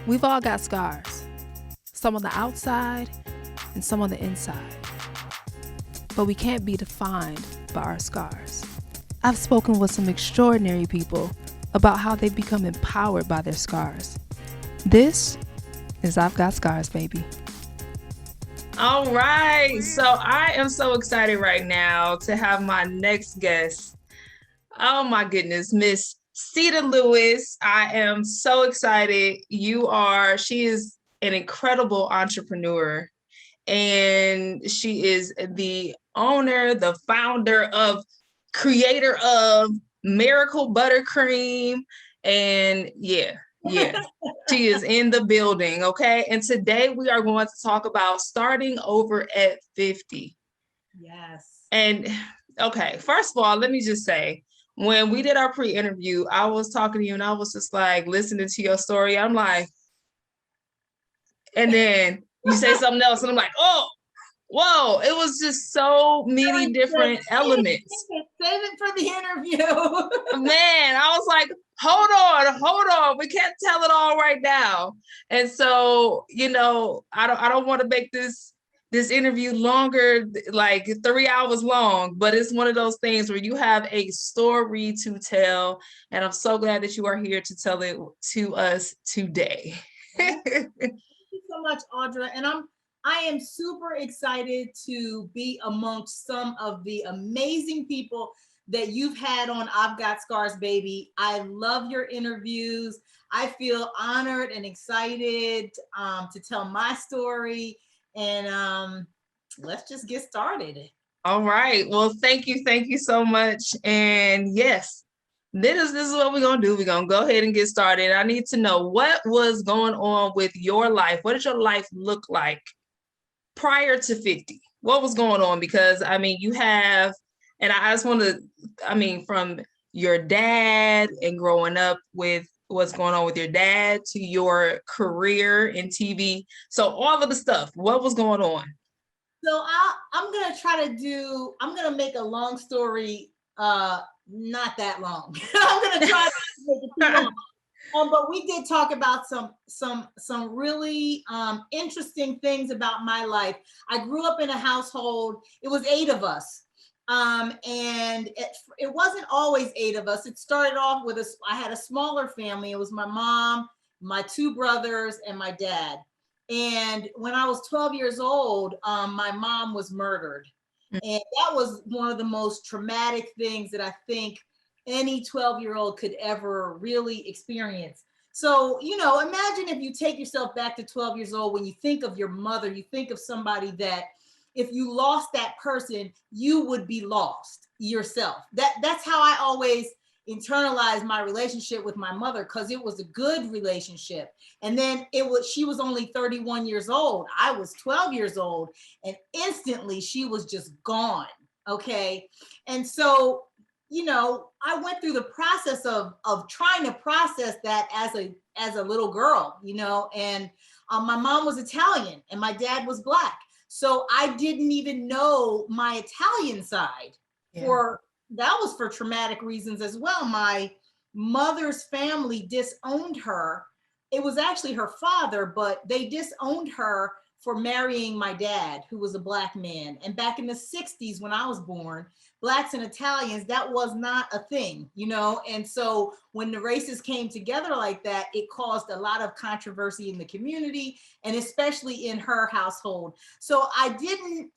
We've all got scars, some on the outside and some on the inside. But we can't be defined by our scars. I've spoken with some extraordinary people about how they've become empowered by their scars. This is I've Got Scars, baby. All right, so I am so excited right now to have my next guest. Oh my goodness, Miss Sita Lewis. I am so excited. She is an incredible entrepreneur, and she is the owner, the founder creator of Miracle Buttercream. And yeah, she is in the building, okay? And today we are going to talk about starting over at 50. Yes. And okay, first of all, let me just say, when we did our pre-interview, I was talking to you and I was just like listening to your story. I'm like, and then you say something else, and I'm like, oh, whoa, it was just so many different elements. Save it for the interview. Man, I was like, hold on. We can't tell it all right now. And so, I don't want to make this interview longer, like 3 hours long, but it's one of those things where you have a story to tell. And I'm so glad that you are here to tell it to us today. Thank you so much, Audra. And I am super excited to be amongst some of the amazing people that you've had on I've Got Scars, baby. I love your interviews. I feel honored and excited to tell my story. And let's just get started. All right. Well, thank you so much. And yes, this is what we're going to do. We're going to go ahead and get started. I need to know what was going on with your life. What did your life look like prior to 50? What was going on? Because, I mean, you have, and I just want to, from your dad and growing up with what's going on with your dad to your career in TV. So all of the stuff, what was going on? So I'm going to make a long story, not that long. I'm going to try to make it too long. But we did talk about some really interesting things about my life. I grew up in a household, it was 8 of us. And it wasn't always 8 of us. It started off with I had a smaller family. It was my mom, my 2 brothers, and my dad. And when I was 12 years old, my mom was murdered. And that was one of the most traumatic things that I think any 12-year-old could ever really experience. So, imagine if you take yourself back to 12 years old, when you think of your mother, you think of somebody that if you lost that person, you would be lost yourself. That's how I always internalized my relationship with my mother, because it was a good relationship. And then she was only 31 years old. I was 12 years old, and instantly she was just gone. Okay. And so, I went through the process of trying to process that as a little girl, and my mom was Italian and my dad was Black. So I didn't even know my Italian side. That was for traumatic reasons as well. My mother's family disowned her. It was actually her father, but they disowned her for marrying my dad, who was a Black man. And back in the 60s, when I was born, Blacks and Italians, that was not a thing, And so when the races came together like that, it caused a lot of controversy in the community, and especially in her household. So I didn't,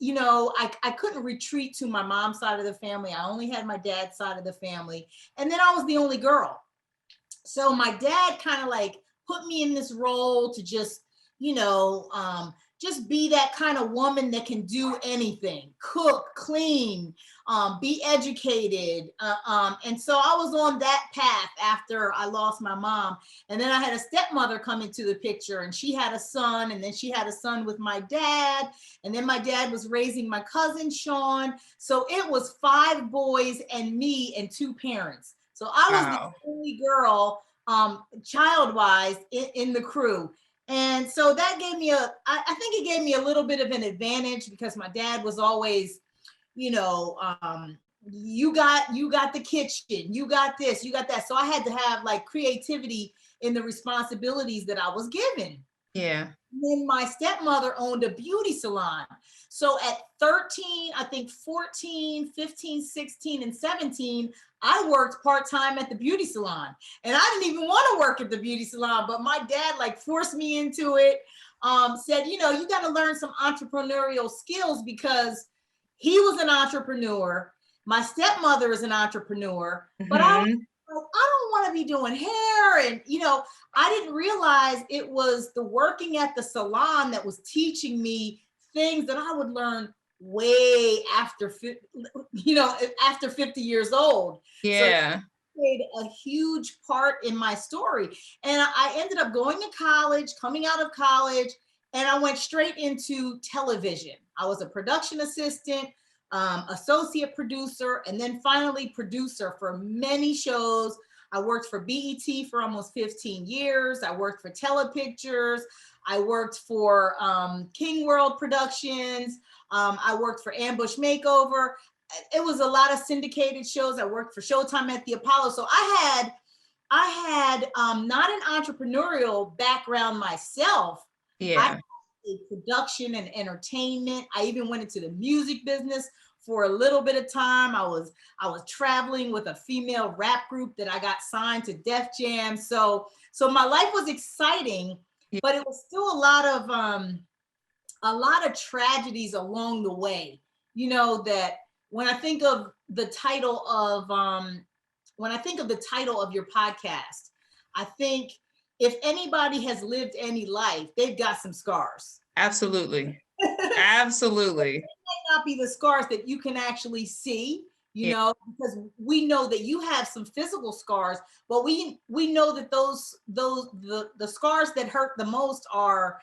I couldn't retreat to my mom's side of the family. I only had my dad's side of the family. And then I was the only girl. So my dad kind of like put me in this role to just, just be that kind of woman that can do anything, cook, clean, be educated. And so I was on that path after I lost my mom. And then I had a stepmother come into the picture, and she had a son, and then she had a son with my dad. And then my dad was raising my cousin, Sean. So it was 5 boys and me and 2 parents. So I was the only girl, child-wise, in the crew. And so that gave me I think it gave me a little bit of an advantage, because my dad was always, you got the kitchen, you got this, you got that. So I had to have like creativity in the responsibilities that I was given. Yeah. Then my stepmother owned a beauty salon. So at 13, I think 14, 15, 16, and 17, I worked part-time at the beauty salon. And I didn't even want to work at the beauty salon, but my dad like forced me into it. Said, you know, you got to learn some entrepreneurial skills because he was an entrepreneur. My stepmother is an entrepreneur, but I don't want to be doing hair. And, you know, I didn't realize it was the working at the salon that was teaching me things that I would learn way after, you know, after 50 years old. Yeah. So played a huge part in my story. And I ended up going to college, coming out of college, and I went straight into television. I was a production assistant, associate producer, and then finally producer for many shows. I worked for BET for almost 15 years. I worked for Telepictures. I worked for King World Productions. I worked for Ambush Makeover. It was a lot of syndicated shows. I worked for Showtime at the Apollo. So I had not an entrepreneurial background myself. Yeah. I had a production and entertainment. I even went into the music business for a little bit of time. I was traveling with a female rap group that I got signed to Def Jam. So my life was exciting, but it was still a lot of tragedies along the way. You know, that when I think of the title of your podcast, I think if anybody has lived any life, they've got some scars. Absolutely. Absolutely. It might not be the scars that you can actually see, you know, because we know that you have some physical scars, but we know that the scars that hurt the most are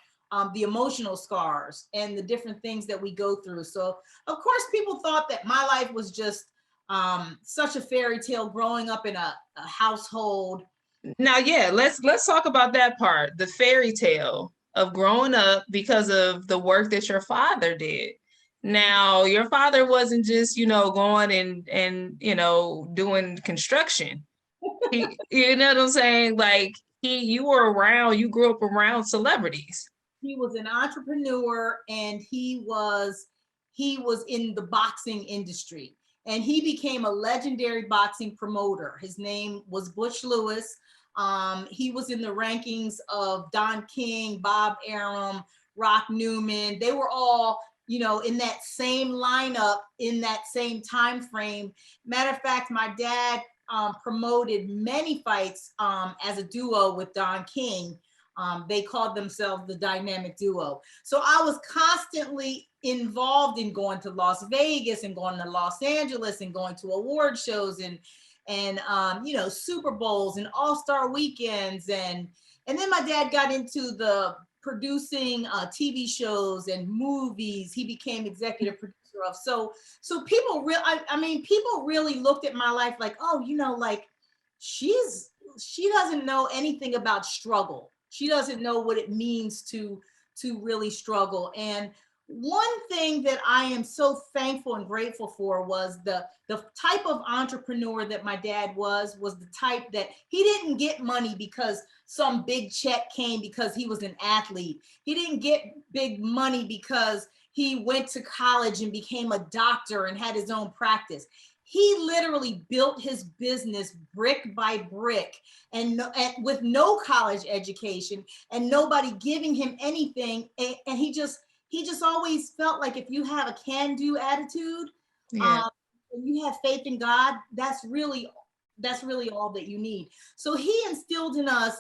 the emotional scars and the different things that we go through. So of course people thought that my life was just such a fairy tale growing up in a household. Now, yeah, let's talk about that part, the fairy tale of growing up because of the work that your father did. Now, your father wasn't just, you know, going and you know, doing construction. You know what I'm saying? Like you grew up around celebrities. He was an entrepreneur, and he was in the boxing industry, and he became a legendary boxing promoter. His name was Butch Lewis. He was in the rankings of Don King, Bob Arum, Rock Newman. They were all, you know, in that same lineup, in that same time frame. Matter of fact, my dad promoted many fights as a duo with Don King. They called themselves the Dynamic Duo. So I was constantly involved in going to Las Vegas and going to Los Angeles and going to award shows and you know, Super Bowls and All-Star weekends. And then my dad got into the producing TV shows and movies. He became executive producer of. So people people really looked at my life like, oh, you know, like she doesn't know anything about struggle. She doesn't know what it means to really struggle. And one thing that I am so thankful and grateful for was the type of entrepreneur that my dad was the type that he didn't get money because some big check came because he was an athlete. He didn't get big money because he went to college and became a doctor and had his own practice. He literally built his business brick by brick and with no college education and nobody giving him anything. And he just always felt like if you have a can-do attitude, and you have faith in God, that's really all that you need. So he instilled in us,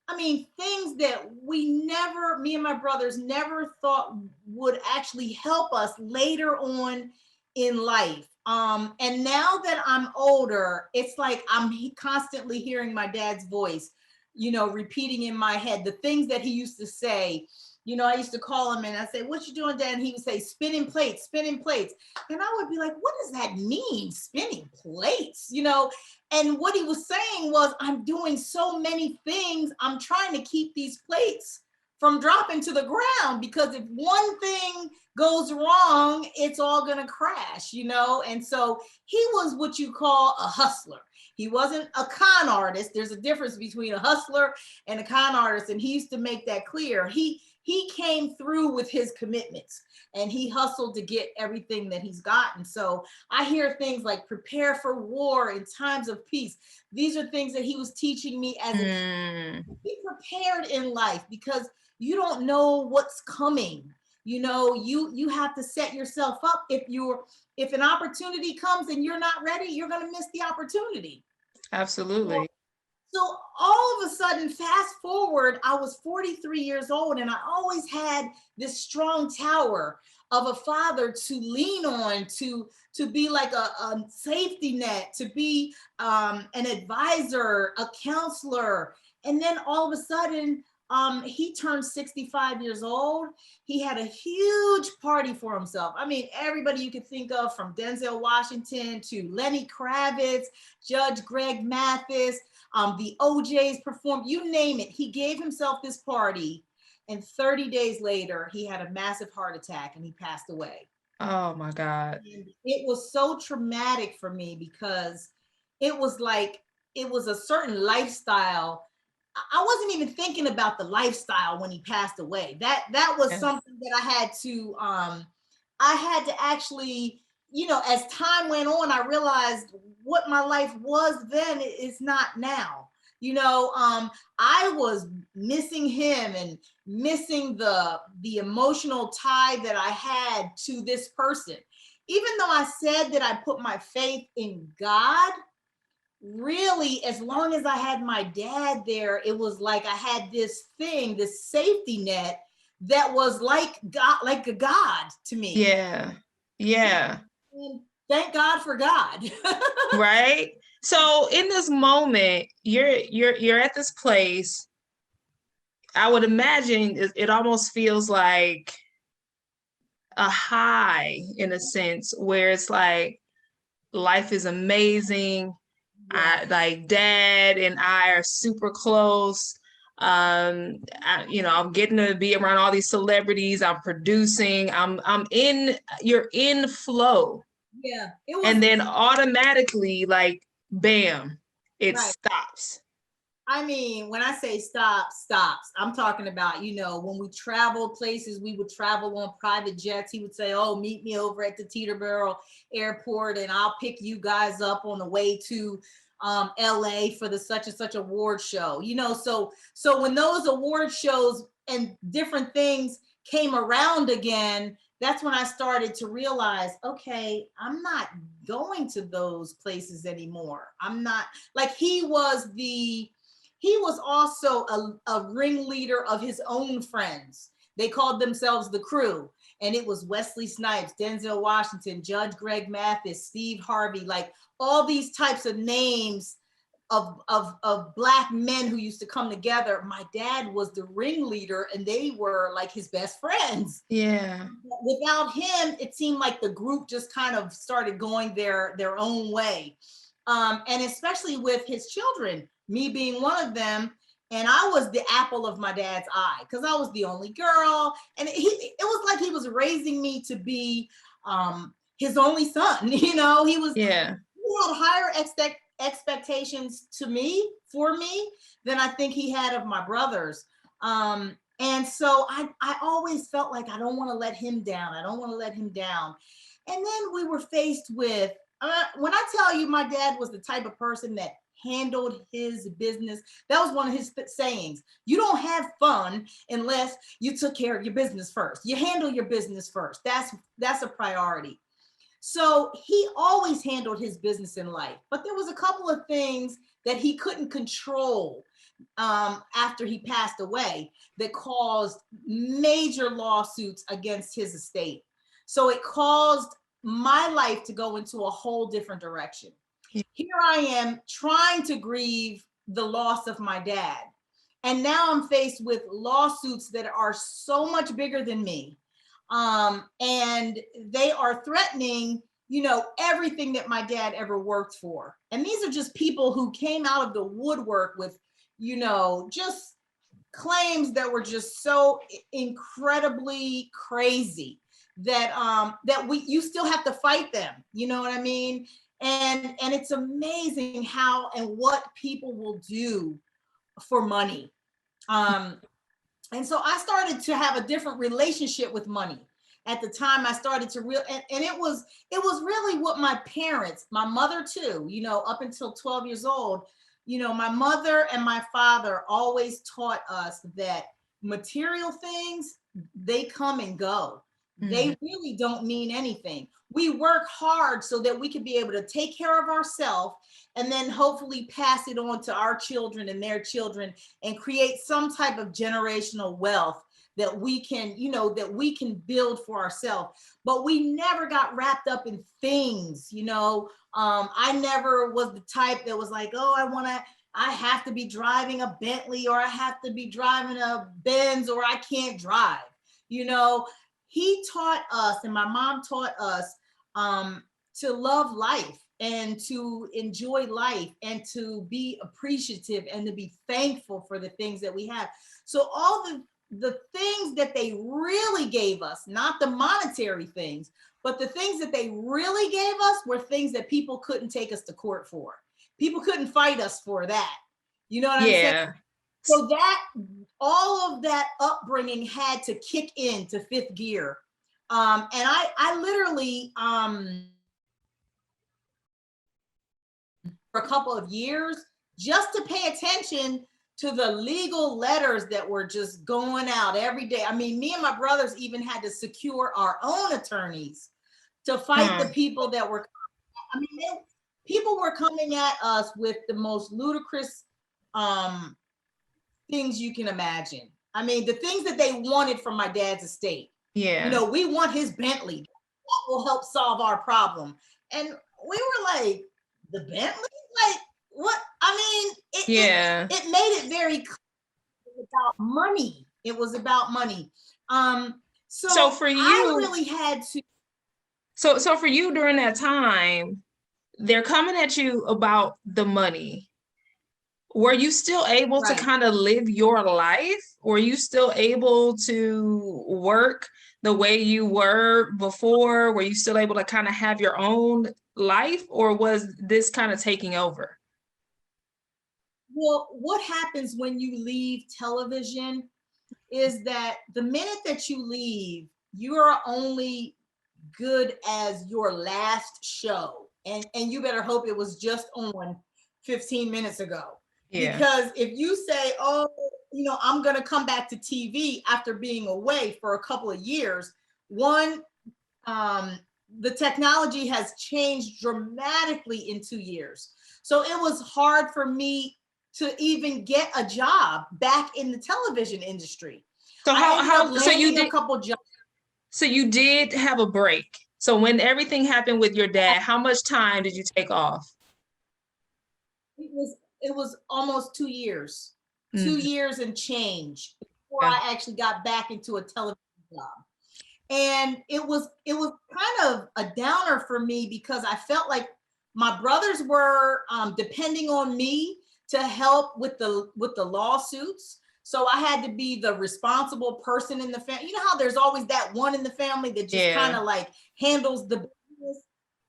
I mean, things that me and my brothers never thought would actually help us later on in life. And now that I'm older, it's like I'm constantly hearing my dad's voice, you know, repeating in my head the things that he used to say. You know, I used to call him and I say, "What you doing, Dad?" And he would say, spinning plates. And I would be like, what does that mean, spinning plates? You know, and what he was saying was, I'm doing so many things. I'm trying to keep these plates from dropping to the ground, because if one thing goes wrong, it's all gonna crash, you know? And so he was what you call a hustler. He wasn't a con artist. There's a difference between a hustler and a con artist, and he used to make that clear. He came through with his commitments, and he hustled to get everything that he's gotten. So I hear things like prepare for war in times of peace. These are things that he was teaching me as a kid. Be prepared in life, because you don't know what's coming. You know, you have to set yourself up. If an opportunity comes and you're not ready, you're going to miss the opportunity. Absolutely. So all of a sudden, fast forward, I was 43 years old, and I always had this strong tower of a father to lean on, to be like a safety net, to be an advisor, a counselor. And then all of a sudden, he turned 65 years old. He had a huge party for himself. I mean, everybody you could think of, from Denzel Washington to Lenny Kravitz, Judge Greg Mathis, the OJs performed, you name it. He gave himself this party, and 30 days later, he had a massive heart attack and he passed away. Oh my God. And it was so traumatic for me, because it was a certain lifestyle. I wasn't even thinking about the lifestyle when he passed away. That was something that I had to actually, you know, as time went on, I realized what my life was then is not now. You know, I was missing him and missing the emotional tie that I had to this person. Even though I said that I put my faith in God, really, as long as I had my dad there, it was like I had this safety net that was like God, like a God to me. Yeah. Yeah. And thank God for God. Right. So in this moment, you're at this place. I would imagine it almost feels like a high, in a sense, where it's like life is amazing. I, like, dad and I are super close. I'm getting to be around all these celebrities. I'm producing. You're in flow. Yeah. And then automatically, like, bam, it stops. I mean, when I say stops, I'm talking about, you know, when we traveled places, we would travel on private jets. He would say, oh, meet me over at the Teterboro airport, and I'll pick you guys up on the way to LA for the such and such award show. You know, so when those award shows and different things came around again, that's when I started to realize, okay, I'm not going to those places anymore. I'm not, like, he was also a ringleader of his own friends. They called themselves the Crew. And it was Wesley Snipes, Denzel Washington, Judge Greg Mathis, Steve Harvey, like all these types of names of Black men who used to come together. My dad was the ringleader, and they were like his best friends. Yeah. Without him, it seemed like the group just kind of started going their own way. And especially with his children, me being one of them. And I was the apple of my dad's eye, because I was the only girl. And it was like he was raising me to be his only son. You know, he had higher expectations for me than I think he had of my brothers. And so I always felt like I don't want to let him down. And then we were faced with, when I tell you my dad was the type of person that handled his business. That was one of his sayings. You don't have fun unless you took care of your business first. You handle your business first. That's a priority. So he always handled his business in life, but there was a couple of things that he couldn't control after he passed away that caused major lawsuits against his estate. So it caused my life to go into a whole different direction. Here I am trying to grieve the loss of my dad. And now I'm faced with lawsuits that are so much bigger than me. And they are threatening, you know, everything that my dad ever worked for. And these are just people who came out of the woodwork with, you know, just claims that were just so incredibly crazy that you still have to fight them. You know what I mean? And it's amazing how and what people will do for money. And so I started to have a different relationship with money. At the time, I started to and it was really what my parents, my mother too, you know, up until 12 years old, you know, my mother and my father always taught us that material things, they come and go. They really don't mean anything. We work hard so that we can be able to take care of ourselves and then hopefully pass it on to our children and their children and create some type of generational wealth that we can, you know, that we can build for ourselves. But we never got wrapped up in things, you know. I never was the type that was like, oh, I have to be driving a Bentley, or I have to be driving a Benz, or I can't drive. You know, he taught us, and my mom taught us to love life and to enjoy life and to be appreciative and to be thankful for the things that we have. So all the things that they really gave us, not the monetary things, but the things that they really gave us were things that people couldn't take us to court for. People couldn't fight us for that. You know what I'm saying? So that all of that upbringing had to kick into fifth gear. And I literally, for a couple of years, just to pay attention to the legal letters that were just going out every day. I mean, me and my brothers even had to secure our own attorneys to fight the people that were, I mean, people were coming at us with the most ludicrous things you can imagine. I mean, the things that they wanted from my dad's estate. Yeah. You know, we want his Bentley. That will help solve our problem. And we were like, the Bentley? Like, what? I mean, it made it very clear about money. It was about money. So for you, I really had to. So for you during that time, they're coming at you about the money. Were you still able to kind of live your life? Were you still able to work the way you were before? Were you still able to kind of have your own life, or was this kind of taking over? Well, what happens when you leave television is that the minute that you leave, you are only good as your last show. And you better hope it was just on 15 minutes ago. Yeah. Because if you say, oh, you know, I'm going to come back to TV after being away for a couple of years, one, the technology has changed dramatically in 2 years. So it was hard for me to even get a job back in the television industry. So so you did have a break. So when everything happened with your dad, how much time did you take off? It was almost 2 years, 2 years and change before I actually got back into a television job. And it was kind of a downer for me because I felt like my brothers were depending on me to help with the lawsuits. So I had to be the responsible person in the family. You know how there's always that one in the family that just kind of like handles the business.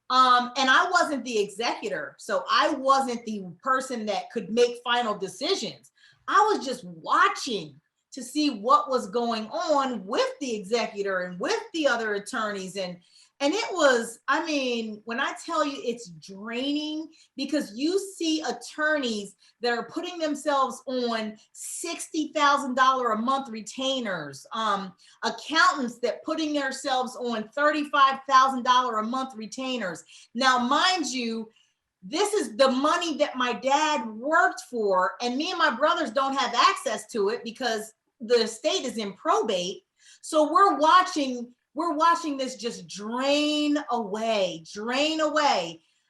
And I wasn't the executor. So I wasn't the person that could make final decisions. I was just watching to see what was going on with the executor and with the other attorneys. And it was, I mean, when I tell you it's draining, because you see attorneys that are putting themselves on $60,000 a month retainers, accountants that putting themselves on $35,000 a month retainers. Now, mind you, this is the money that my dad worked for, and me and my brothers don't have access to it because the estate is in probate. So we're watching this just drain away.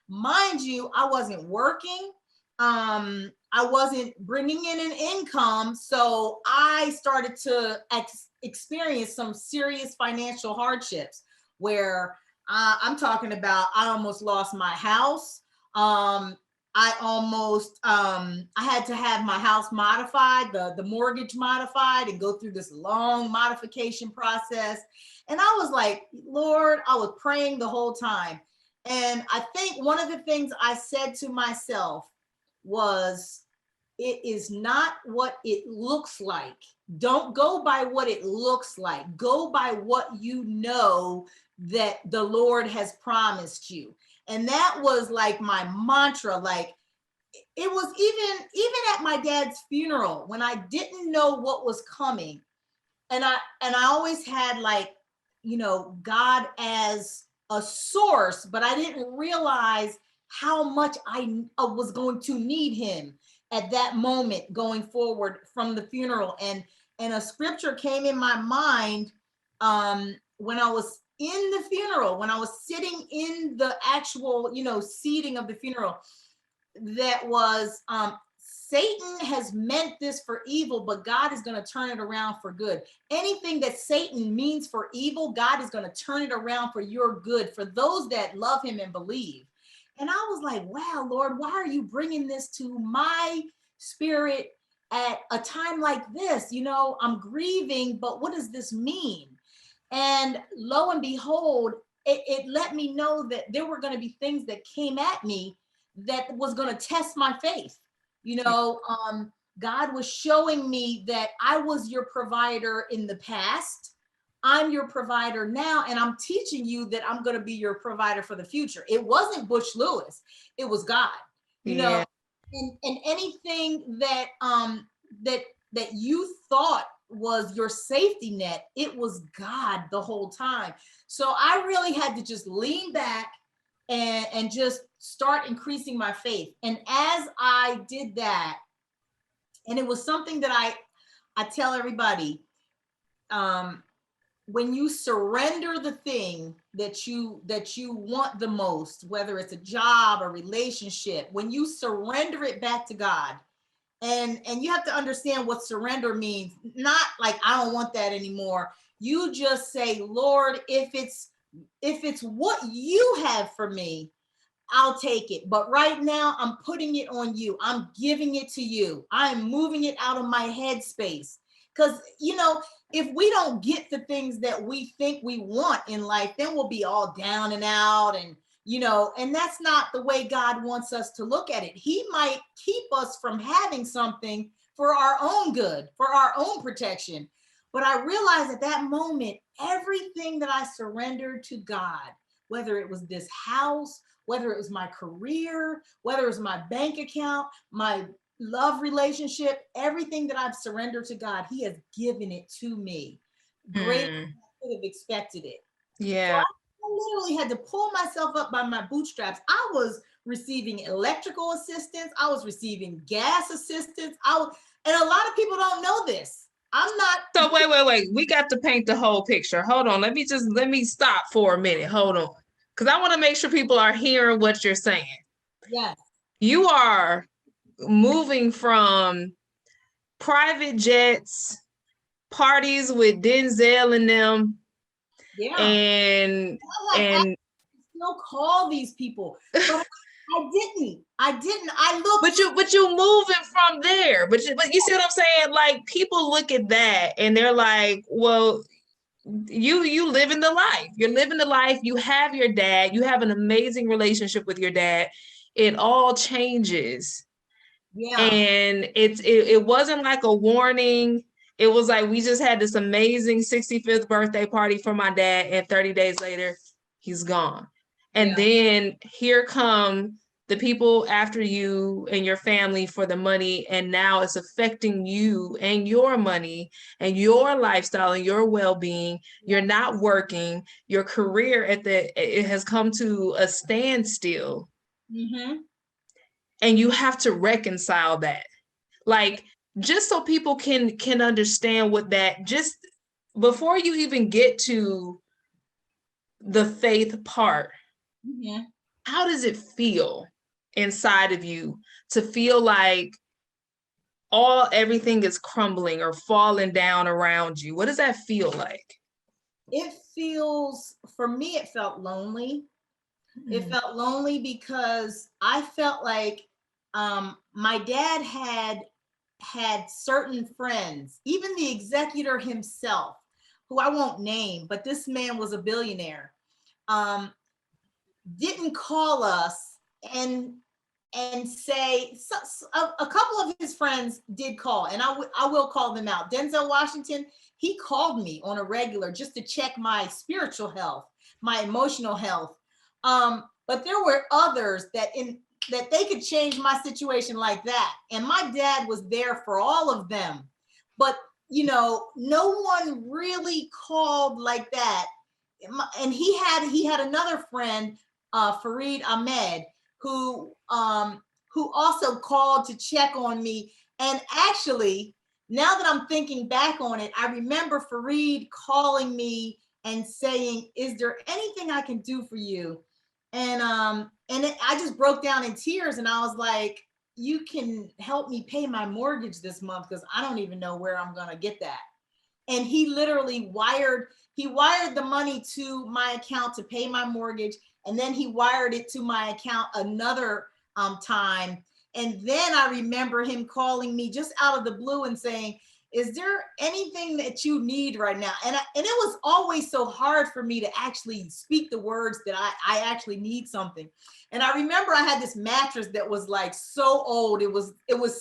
Mind you, I wasn't working. I wasn't bringing in an income. So I started to experience some serious financial hardships where I'm talking about, I almost lost my house. I almost, I had to have my house modified, the mortgage modified, and go through this long modification process. And I was like, Lord, I was praying the whole time. And I think one of the things I said to myself was, it is not what it looks like. Don't go by what it looks like. Go by what you know that the Lord has promised you. And that was like my mantra. Like, it was even at my dad's funeral, when I didn't know what was coming. And I always had, like, you know, God as a source, but I didn't realize how much I was going to need him at that moment going forward from the funeral. And a scripture came in my mind when I was in the funeral, when I was sitting in the actual, you know, seating of the funeral, that was, Satan has meant this for evil, but God is going to turn it around for good. Anything that Satan means for evil, God is going to turn it around for your good, for those that love him and believe. And I was like, wow, Lord, why are you bringing this to my spirit at a time like this? You know, I'm grieving, but what does this mean? And lo and behold, it let me know that there were going to be things that came at me that was going to test my faith. You know, God was showing me that I was your provider in the past. I'm your provider now, and I'm teaching you that I'm going to be your provider for the future. It wasn't Butch Lewis, it was God. You know, and anything that that you thought was your safety net, it was God the whole time. So I really had to just lean back and just start increasing my faith. And as I did that, and it was something that I tell everybody, when you surrender the thing that you want the most, whether it's a job, a relationship, when you surrender it back to God, and you have to understand what surrender means. Not like, I don't want that anymore. You just say, Lord, if it's what you have for me, I'll take it. But right now, I'm putting it on you. I'm giving it to you. I'm moving it out of my headspace. Because, you know, if we don't get the things that we think we want in life, then we'll be all down and out. And, you know, and that's not the way God wants us to look at it. He might keep us from having something for our own good, for our own protection. But I realized at that moment, everything that I surrendered to God, whether it was this house, whether it was my career, whether it was my bank account, my love relationship, everything that I've surrendered to God, he has given it to me. Greater than I could have expected it. Yeah. So I literally had to pull myself up by my bootstraps. I was receiving electrical assistance. I was receiving gas assistance. And a lot of people don't know this. I'm not. So wait. We got to paint the whole picture. Hold on. Let me stop for a minute. Hold on. Because I want to make sure people are hearing what you're saying. Yes. You are moving from private jets, parties with Denzel and them, Yeah. and I still call these people, but I didn't. I looked. But you moving from there. But you see what I'm saying? Like, people look at that and they're like, well, you living the life. You're living the life. You have your dad. You have an amazing relationship with your dad. It all changes. Yeah. And it wasn't like a warning. It was like, we just had this amazing 65th birthday party for my dad, and 30 days later, he's gone. And then here come the people after you and your family for the money, and now it's affecting you and your money and your lifestyle and your well-being. You're not working. Your career it has come to a standstill. Mm-hmm. And you have to reconcile that. Like, just so people can understand what that, just before you even get to the faith part, how does it feel inside of you to feel like everything is crumbling or falling down around you? What does that feel like? For me, it felt lonely. It felt lonely because I felt like my dad had certain friends, even the executor himself, who I won't name, but this man was a billionaire, didn't call us and say, a couple of his friends did call, and I will call them out. Denzel Washington, he called me on a regular just to check my spiritual health, my emotional health. But there were others that they could change my situation like that. And my dad was there for all of them. But, no one really called like that. And he had another friend, Fareed Ahmed, who also called to check on me. And actually, now that I'm thinking back on it, I remember Fareed calling me and saying, "Is there anything I can do for you?" And I just broke down in tears, and I was like, "You can help me pay my mortgage this month, because I don't even know where I'm gonna get that." And he literally wired the money to my account to pay my mortgage, and then he wired it to my account another time. And then I remember him calling me just out of the blue and saying, "Is there anything that you need right now?" And it was always so hard for me to actually speak the words that I actually need something. And I remember I had this mattress that was like so old, it was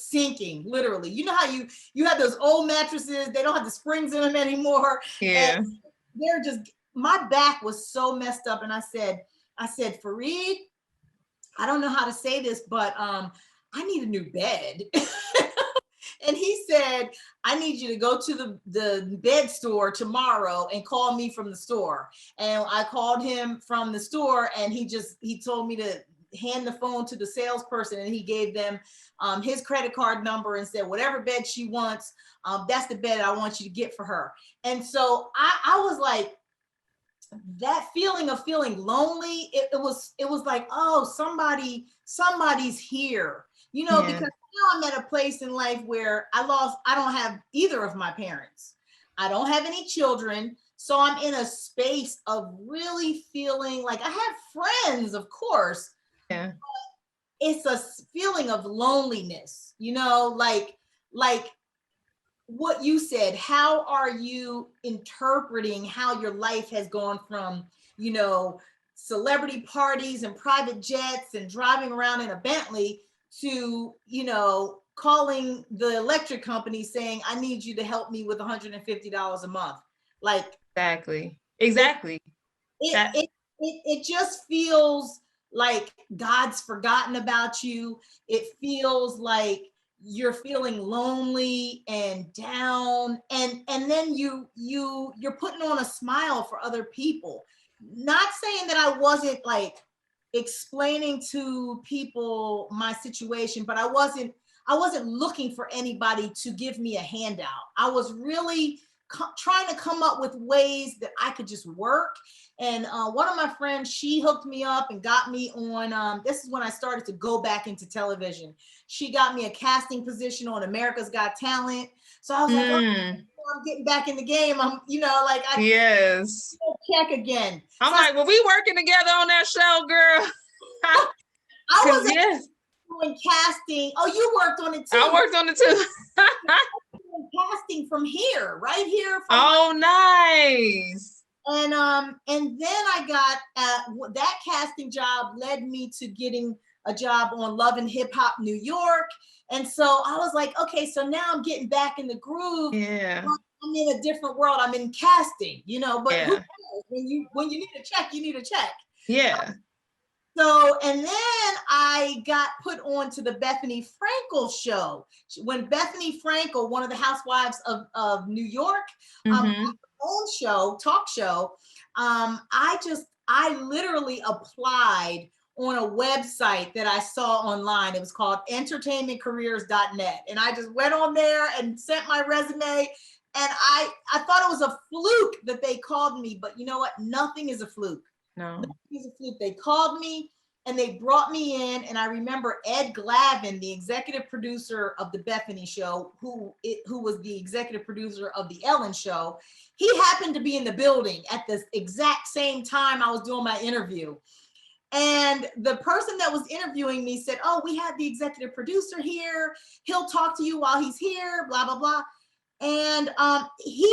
sinking, literally. You know how you have those old mattresses, they don't have the springs in them anymore. Yeah. And they're just, my back was so messed up. And I said, "Fareed, I don't know how to say this, but I need a new bed." And he said, "I need you to go to the bed store tomorrow and call me from the store." And I called him from the store, and he told me to hand the phone to the salesperson, and he gave them his credit card number and said, "Whatever bed she wants, that's the bed I want you to get for her." And so I was like, that feeling of feeling lonely, it was like, oh, somebody's here, Yeah. because now I'm at a place in life where I don't have either of my parents. I don't have any children. So I'm in a space of really feeling like I have friends, of course. Yeah. It's a feeling of loneliness, like what you said. How are you interpreting how your life has gone from, celebrity parties and private jets and driving around in a Bentley to, calling the electric company saying, "I need you to help me with $150 a month." Like, Exactly. It just feels like God's forgotten about you. It feels like you're feeling lonely and down, and then you're putting on a smile for other people. Not saying that I wasn't like explaining to people my situation, but I wasn't looking for anybody to give me a handout. I was really trying to come up with ways that I could just work. And one of my friends, she hooked me up and got me on, this is when I started to go back into television. She got me a casting position on America's Got Talent. So I was like, oh, I'm getting back in the game. I'm, yes. Check again. I'm like, well, we working together on that show, girl. I was doing casting. Oh, you worked on it too. I worked on it too. Casting from here, right here. Nice. And then I got that casting job led me to getting a job on Love and Hip Hop New York. And so I was like, okay, so now I'm getting back in the groove. Yeah. I'm in a different world. I'm in casting, but yeah. who knows? When you need a check, you need a check. Yeah. So, and then I got put on to the Bethenny Frankel show. When Bethenny Frankel, one of the housewives of New York, own show, talk show, I literally applied on a website that I saw online. It was called entertainmentcareers.net. And I just went on there and sent my resume. And I thought it was a fluke that they called me, but you know what? Nothing is a fluke. No. Nothing is a fluke. They called me and they brought me in. And I remember Ed Glavin, the executive producer of the Bethenny show, who was the executive producer of the Ellen show. He happened to be in the building at the exact same time I was doing my interview. And the person that was interviewing me said, oh, we have the executive producer here. He'll talk to you while he's here, blah, blah, blah. And he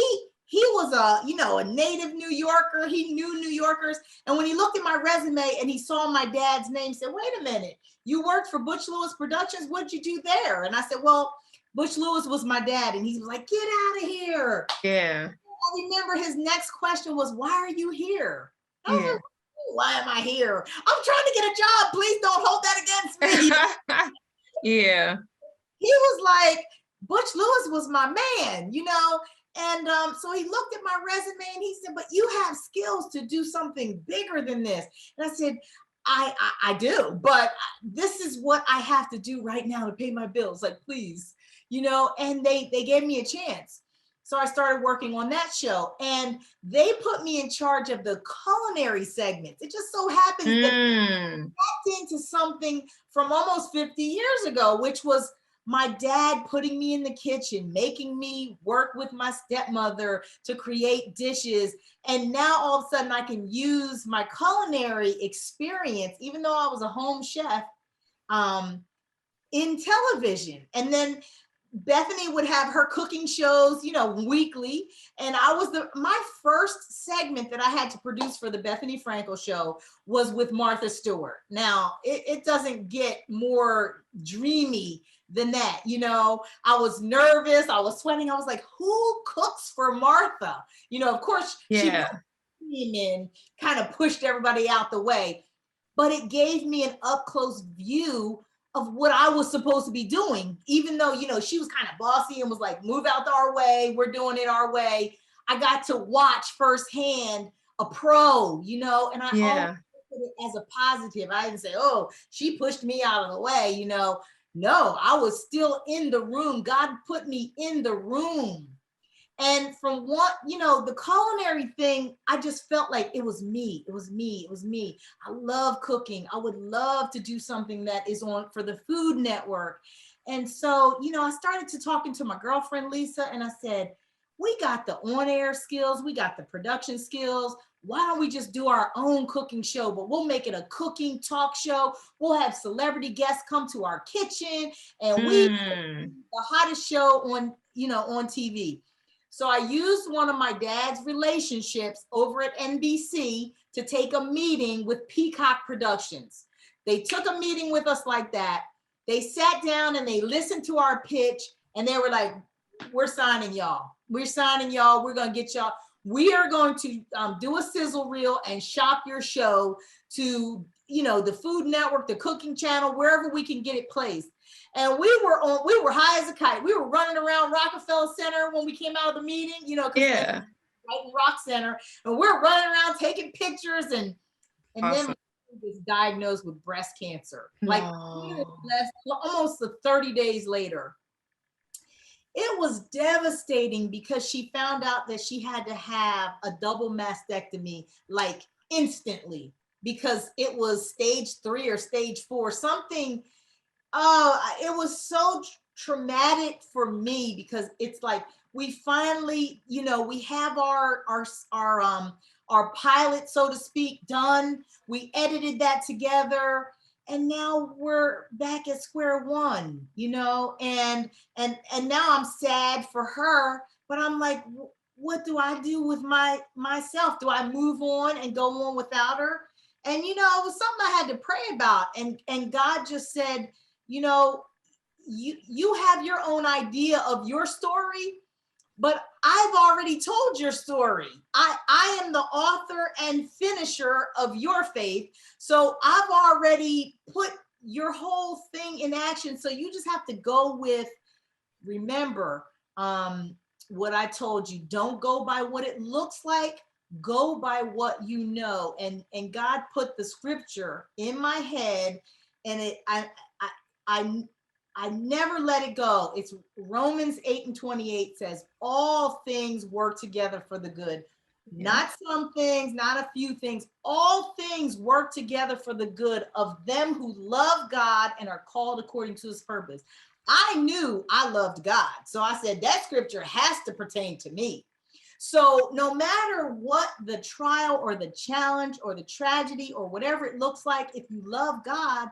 was a native New Yorker. He knew New Yorkers. And when he looked at my resume and he saw my dad's name, he said, wait a minute, you worked for Butch Lewis Productions? What'd you do there? And I said, well, Butch Lewis was my dad. And he was like, get out of here. Yeah. I remember his next question was, why are you here? I was like, why am I here? I'm trying to get a job. Please don't hold that against me. Yeah. He was like, Butch Lewis was my man, And so he looked at my resume and he said, but you have skills to do something bigger than this. And I said, I do, but this is what I have to do right now to pay my bills. Like, please, and they gave me a chance. So I started working on that show and they put me in charge of the culinary segments. It just so happens that I walked into something from almost 50 years ago, which was my dad putting me in the kitchen, making me work with my stepmother to create dishes. And now all of a sudden I can use my culinary experience, even though I was a home chef, in television. And then Bethenny would have her cooking shows, weekly. And my first segment that I had to produce for the Bethenny Frankel show was with Martha Stewart. Now, it doesn't get more dreamy than that. I was nervous. I was sweating. I was like, who cooks for Martha? Of course, she came in, kind of pushed everybody out the way, but it gave me an up close view of what I was supposed to be doing, even though, she was kind of bossy and was like, move out our way. We're doing it our way. I got to watch firsthand a pro, and I always put it as a positive. I didn't say, oh, she pushed me out of the way, No, I was still in the room. God put me in the room. And from the culinary thing, I just felt like it was me. It was me. I love cooking. I would love to do something that is on for the Food Network. And so, I started to talking to my girlfriend, Lisa, and I said, we got the on-air skills. We got the production skills. Why don't we just do our own cooking show, but we'll make it a cooking talk show. We'll have celebrity guests come to our kitchen and we the hottest show on TV. So I used one of my dad's relationships over at NBC to take a meeting with Peacock Productions. They took a meeting with us like that. They sat down and they listened to our pitch and they were like, we're signing y'all. We're signing y'all. We're going to get y'all. We are going to do a sizzle reel and shop your show to, the Food Network, the Cooking Channel, wherever we can get it placed. And we were high as a kite. We were running around Rockefeller Center when we came out of the meeting, right in Rock Center. And we're running around taking pictures and awesome. Then we was diagnosed with breast cancer. Like almost 30 days later. It was devastating because she found out that she had to have a double mastectomy like instantly because it was stage 3 or stage 4, something. It was so traumatic for me because it's like we finally, we have our pilot, so to speak, done. We edited that together, and now we're back at square one, and now I'm sad for her, but I'm like, what do I do with myself? Do I move on and go on without her? And it was something I had to pray about, and God just said, you have your own idea of your story, but I've already told your story. I am the author and finisher of your faith. So I've already put your whole thing in action. So you just have to go with, remember what I told you. Don't go by what it looks like. Go by what you know. And God put the scripture in my head, and I never let it go. It's Romans 8:28 says, all things work together for the good. Not some things, not a few things. All things work together for the good of them who love God and are called according to his purpose. I knew I loved God. So I said, that scripture has to pertain to me. So no matter what the trial or the challenge or the tragedy or whatever it looks like, if you love God,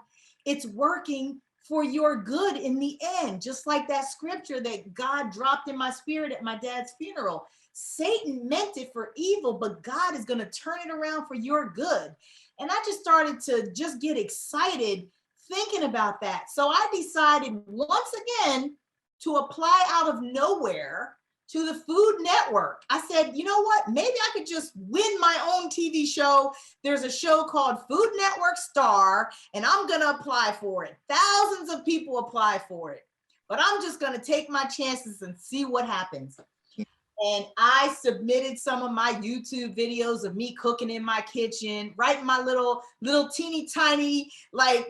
it's working for your good in the end. Just like that scripture that God dropped in my spirit at my dad's funeral. Satan meant it for evil, but God is going to turn it around for your good. And I just started to just get excited thinking about that. So I decided once again to apply out of nowhere to the Food Network. I said, you know what? Maybe I could just win my own TV show. There's a show called Food Network Star, and I'm going to apply for it. Thousands of people apply for it, but I'm just going to take my chances and see what happens. And I submitted some of my YouTube videos of me cooking in my kitchen, right in my little teeny tiny, like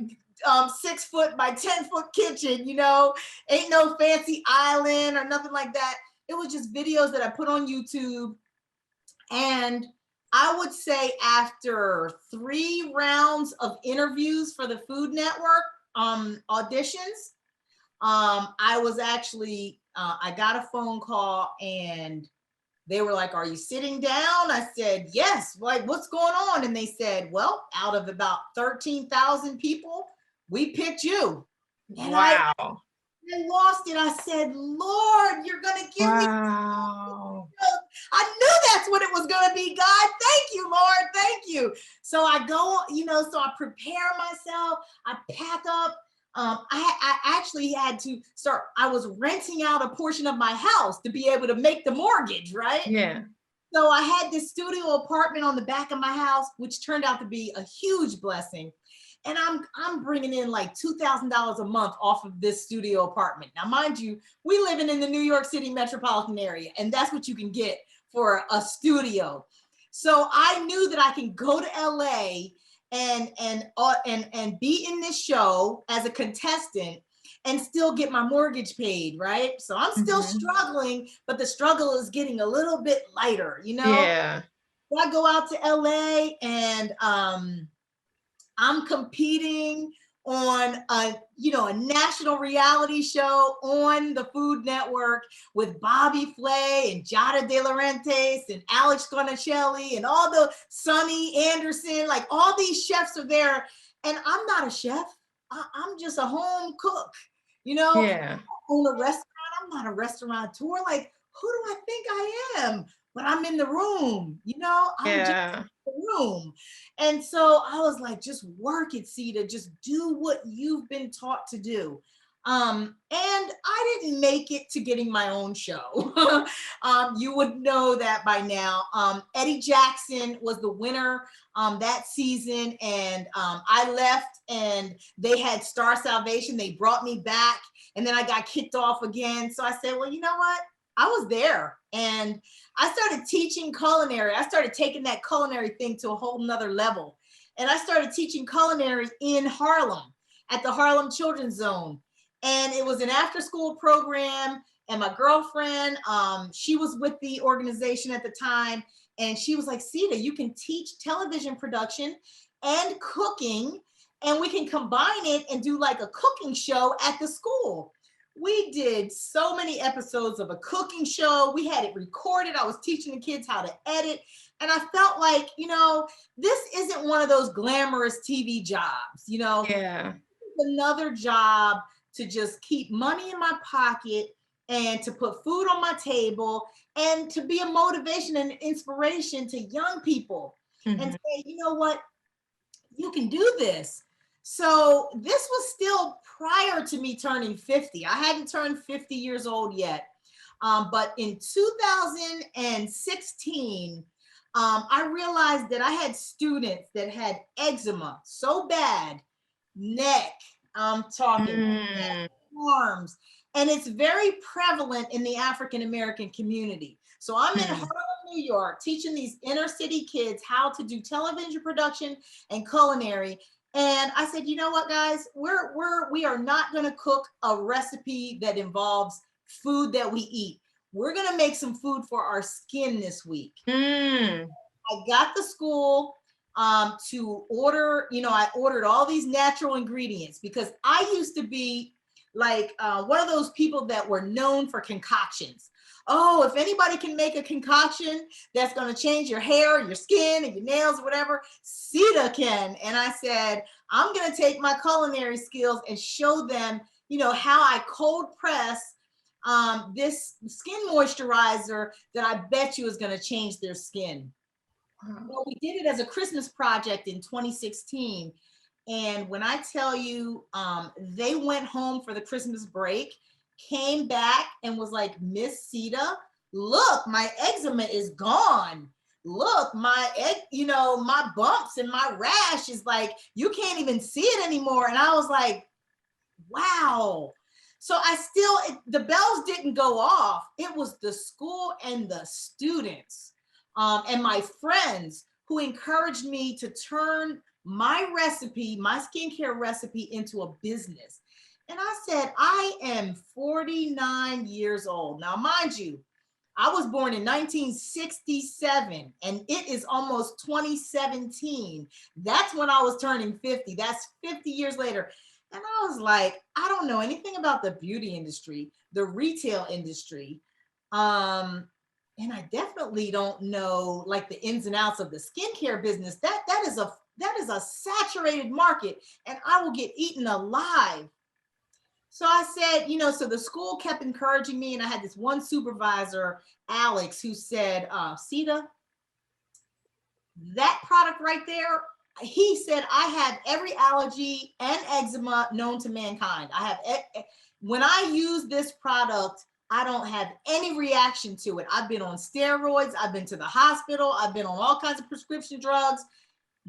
6 foot by 10 foot kitchen, you know, ain't no fancy island or nothing like that. It was just videos that I put on YouTube. And I would say after 3 rounds of interviews for the Food Network auditions, I was actually, I got a phone call and they were like, are you sitting down? I said, yes. Like, what's going on? And they said, well, out of about 13,000 people, we picked you. And Wow. I lost it. I said, Lord, you're going to give me. I knew that's what it was going to be, God. Thank you, Lord. Thank you. So I go, you know, so I prepare myself. I pack up. I actually had to start, I was renting out a portion of my house to be able to make the mortgage, right? Yeah. So I had this studio apartment on the back of my house, which turned out to be a huge blessing. And I'm bringing in like $2,000 a month off of this studio apartment. Now, mind you, we living in the New York City metropolitan area, and that's what you can get for a studio. So I knew that I can go to LA and be in this show as a contestant and still get my mortgage paid, right? So I'm still struggling, but the struggle is getting a little bit lighter, you know? Yeah. So I go out to LA and I'm competing on a national reality show on the Food Network with Bobby Flay and Giada De Laurentiis and Alex Guarnaschelli and all the Sonny Anderson, like all these chefs are there. And I'm not a chef. I'm just a home cook, you know? Yeah. I own a restaurant. I'm not a restaurateur. Like, who do I think I am? But I'm in the room, you know? I'm just in the room. And so I was like, just work it, Sita. Just do what you've been taught to do. And I didn't make it to getting my own show. You would know that by now. Eddie Jackson was the winner that season. And I left and they had Star Salvation. They brought me back and then I got kicked off again. So I said, well, you know what? I was there and I started teaching culinary. I started taking that culinary thing to a whole nother level. And I started teaching culinary in Harlem at the Harlem Children's Zone. And it was an after school program. And my girlfriend, she was with the organization at the time. And she was like, Sita, you can teach television production and cooking. And we can combine it and do like a cooking show at the school. We did so many episodes of a cooking show. We had it recorded. I was teaching the kids how to edit. And I felt like, you know, this isn't one of those glamorous TV jobs, you know? Yeah. It's another job to just keep money in my pocket and to put food on my table and to be a motivation and inspiration to young people and say, you know what, you can do this. So this was still prior to me turning 50. I hadn't turned 50 years old yet. But in 2016, I realized that I had students that had eczema so bad, neck, I'm talking neck, arms, and it's very prevalent in the African-American community. So I'm in Harlem, New York, teaching these inner city kids how to do television production and culinary. And I said, you know what, guys, we are not going to cook a recipe that involves food that we eat. We're going to make some food for our skin this week. I got the school to order, you know, I ordered all these natural ingredients because I used to be one of those people that were known for concoctions. Oh, if anybody can make a concoction that's going to change your hair, your skin, and your nails, or whatever, Sita can. And I said, I'm going to take my culinary skills and show them, how I cold press this skin moisturizer that I bet you is going to change their skin. Well, we did it as a Christmas project in 2016. And when I tell you, they went home for the Christmas break, came back and was like, Miss Sita, look, my eczema is gone. Look, my bumps and my rash is like, you can't even see it anymore. And I was like, wow. So the bells didn't go off. It was the school and the students and my friends who encouraged me to turn my skincare recipe into a business. And I said, I am 49 years old. Now, mind you, I was born in 1967 and it is almost 2017. That's when I was turning 50. That's 50 years later. And I was like, I don't know anything about the beauty industry, the retail industry. And I definitely don't know like the ins and outs of the skincare business. That is a saturated market and I will get eaten alive. So I said, so the school kept encouraging me. And I had this one supervisor, Alex, who said, Sita, that product right there, he said, I have every allergy and eczema known to mankind. When I use this product, I don't have any reaction to it. I've been on steroids. I've been to the hospital. I've been on all kinds of prescription drugs.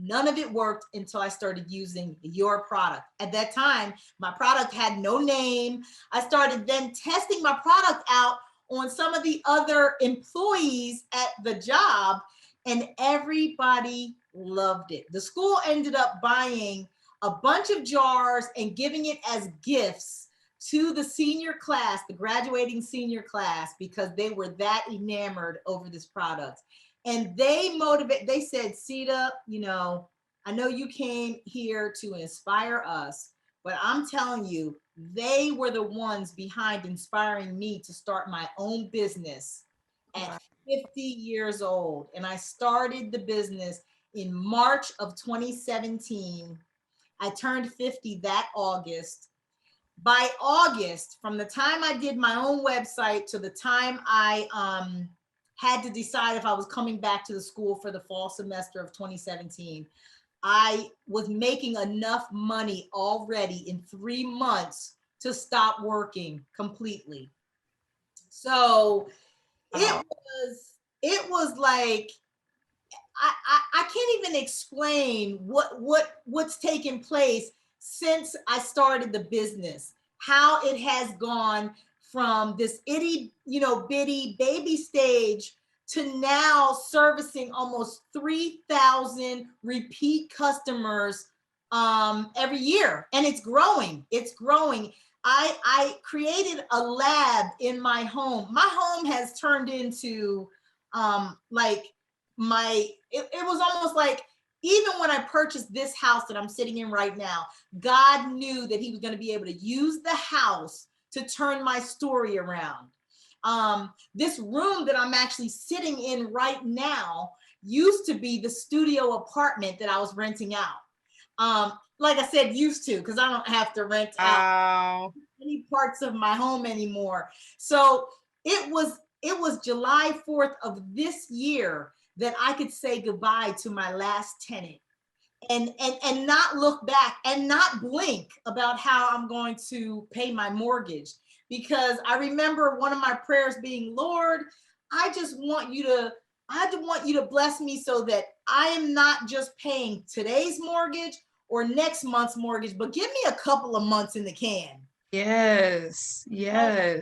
None of it worked until I started using your product. At that time, my product had no name. I started then testing my product out on some of the other employees at the job, and everybody loved it. The school ended up buying a bunch of jars and giving it as gifts to the senior class, the graduating senior class, because they were that enamored over this product. And they said, Sita, I know you came here to inspire us, but I'm telling you, they were the ones behind inspiring me to start my own business at 50 years old. And I started the business in March of 2017. I turned 50 that August. By August, from the time I did my own website to the time I had to decide if I was coming back to the school for the fall semester of 2017, I was making enough money already in 3 months to stop working completely. So it was like, I can't even explain what's taken place since I started the business, how it has gone from this itty bitty baby stage to now servicing almost 3,000 repeat customers every year. And it's growing. I created a lab in my home. My home has turned into it was almost like, even when I purchased this house that I'm sitting in right now, God knew that he was going to be able to use the house to turn my story around. This room that I'm actually sitting in right now used to be the studio apartment that I was renting out. Like I said, used to, because I don't have to rent out any parts of my home anymore. So it was July 4th of this year that I could say goodbye to my last tenant and not look back and not blink about how I'm going to pay my mortgage. Because I remember one of my prayers being, Lord, I want you to bless me so that I am not just paying today's mortgage or next month's mortgage, but give me a couple of months in the can. Yes. I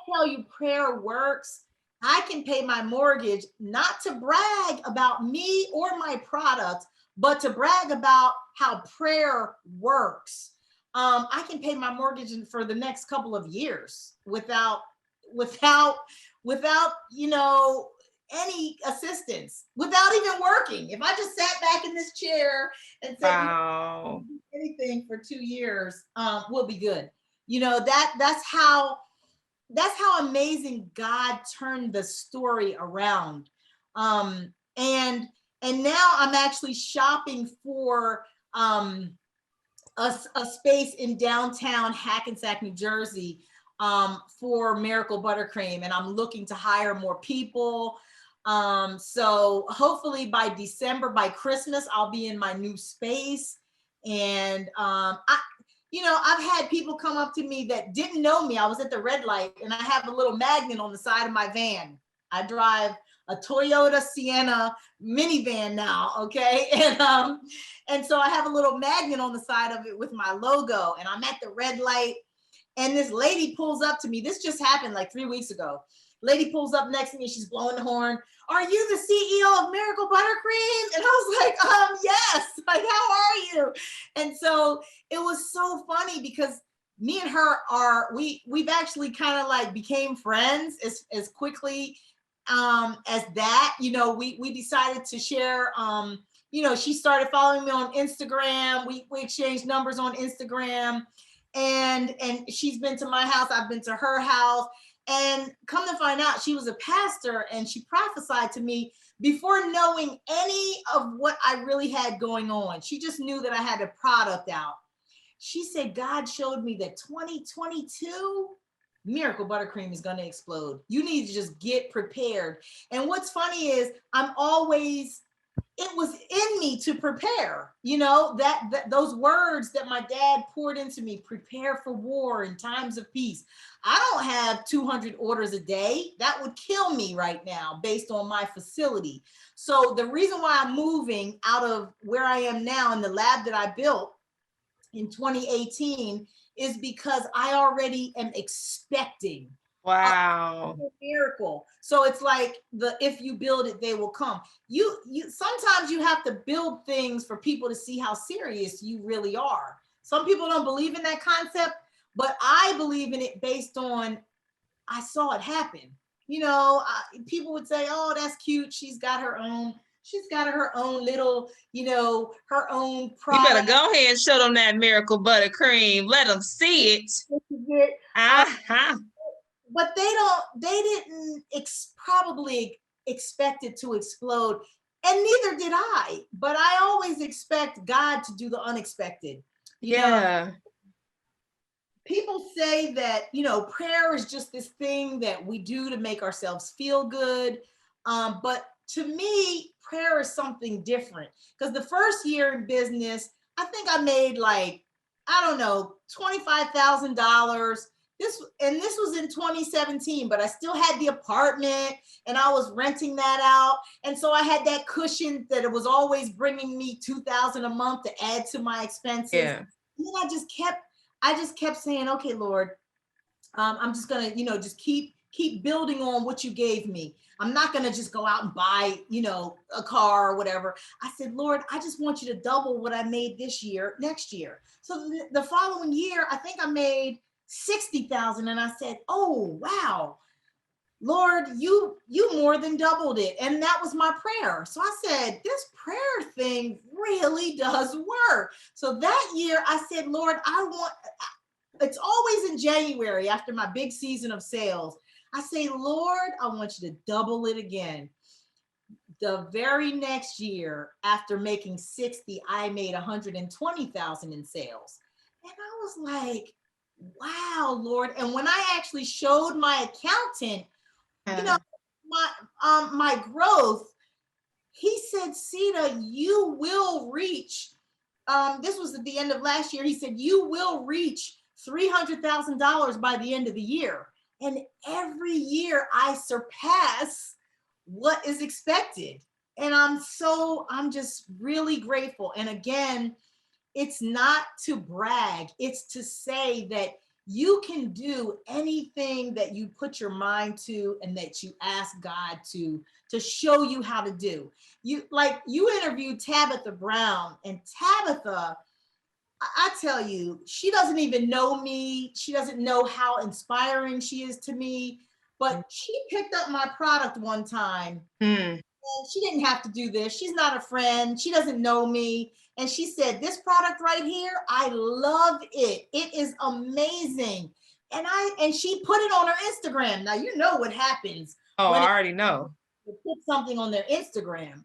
tell you, prayer works. I can pay my mortgage, not to brag about me or my product, but to brag about how prayer works. I can pay my mortgage for the next couple of years without any assistance, without even working. If I just sat back in this chair and said, anything for 2 years, we'll be good. That's how amazing God turned the story around. And now I'm actually shopping for a space in downtown Hackensack, New Jersey, for Miracle Buttercream, and I'm looking to hire more people. So hopefully by December, by Christmas, I'll be in my new space. And I've had people come up to me that didn't know me. I was at the red light, and I have a little magnet on the side of my van. I drive a Toyota Sienna minivan now, okay? And so I have a little magnet on the side of it with my logo, and I'm at the red light, and this lady pulls up to me. This just happened like 3 weeks ago. Lady pulls up next to me, she's blowing the horn. "Are you the CEO of Miracle Buttercream?" And I was like, yes, like, how are you? And so it was so funny because me and her we've actually kind of like became friends as quickly as that. We decided to share, she started following me on Instagram. We exchanged numbers on Instagram, and she's been to my house, I've been to her house. And come to find out, she was a pastor, and she prophesied to me before knowing any of what I really had going on. She just knew that I had a product out. She said, "God showed me that 2022, Miracle Buttercream is going to explode. You need to just get prepared." And what's funny is it was in me to prepare, that those words that my dad poured into me: prepare for war in times of peace. I don't have 200 orders a day. That would kill me right now based on my facility. So the reason why I'm moving out of where I am now in the lab that I built in 2018 is because I already am expecting. Wow. A miracle. So it's like if you build it, they will come. You sometimes you have to build things for people to see how serious you really are. Some people don't believe in that concept, but I believe in it based on I saw it happen. People would say, "Oh, that's cute. She's got her own little, her own product." You better go ahead and show them that Miracle Buttercream. Let them see it. But they didn't probably expect it to explode, and neither did I. But I always expect God to do the unexpected. Yeah. People say that, prayer is just this thing that we do to make ourselves feel good. But to me, prayer is something different. Because the first year in business, I think I made like, I don't know, $25,000. This was in 2017, but I still had the apartment and I was renting that out. And so I had that cushion that it was always bringing me $2,000 a month to add to my expenses. Yeah. And then I just kept saying, "Okay, Lord, I'm just gonna, just keep building on what you gave me. I'm not gonna just go out and buy, a car or whatever." I said, "Lord, I just want you to double what I made this year, next year." So the following year, I think I made $60,000, and I said, "Oh, wow, Lord, you more than doubled it." And that was my prayer. So I said, this prayer thing really does work. So that year I said, "Lord, it's always in January after my big season of sales. I say, "Lord, I want you to double it again." The very next year, after making 60, I made 120,000 in sales. And I was like, "Wow, Lord." And when I actually showed my accountant, my growth, he said, "Sita, you will reach," this was at the end of last year. He said, "You will reach $300,000 by the end of the year." And every year I surpass what is expected. And I'm just really grateful. And again, it's not to brag, it's to say that you can do anything that you put your mind to and that you ask God to show you how to do. You interviewed Tabitha Brown, and Tabitha, I tell you, she doesn't even know me. She doesn't know how inspiring she is to me, but she picked up my product one time. she didn't have to do this. She's not a friend. She doesn't know me. And she said, this product right here, I love it. It is amazing. And she put it on her Instagram. Now, you know what happens. Oh, I already know. Put something on their Instagram.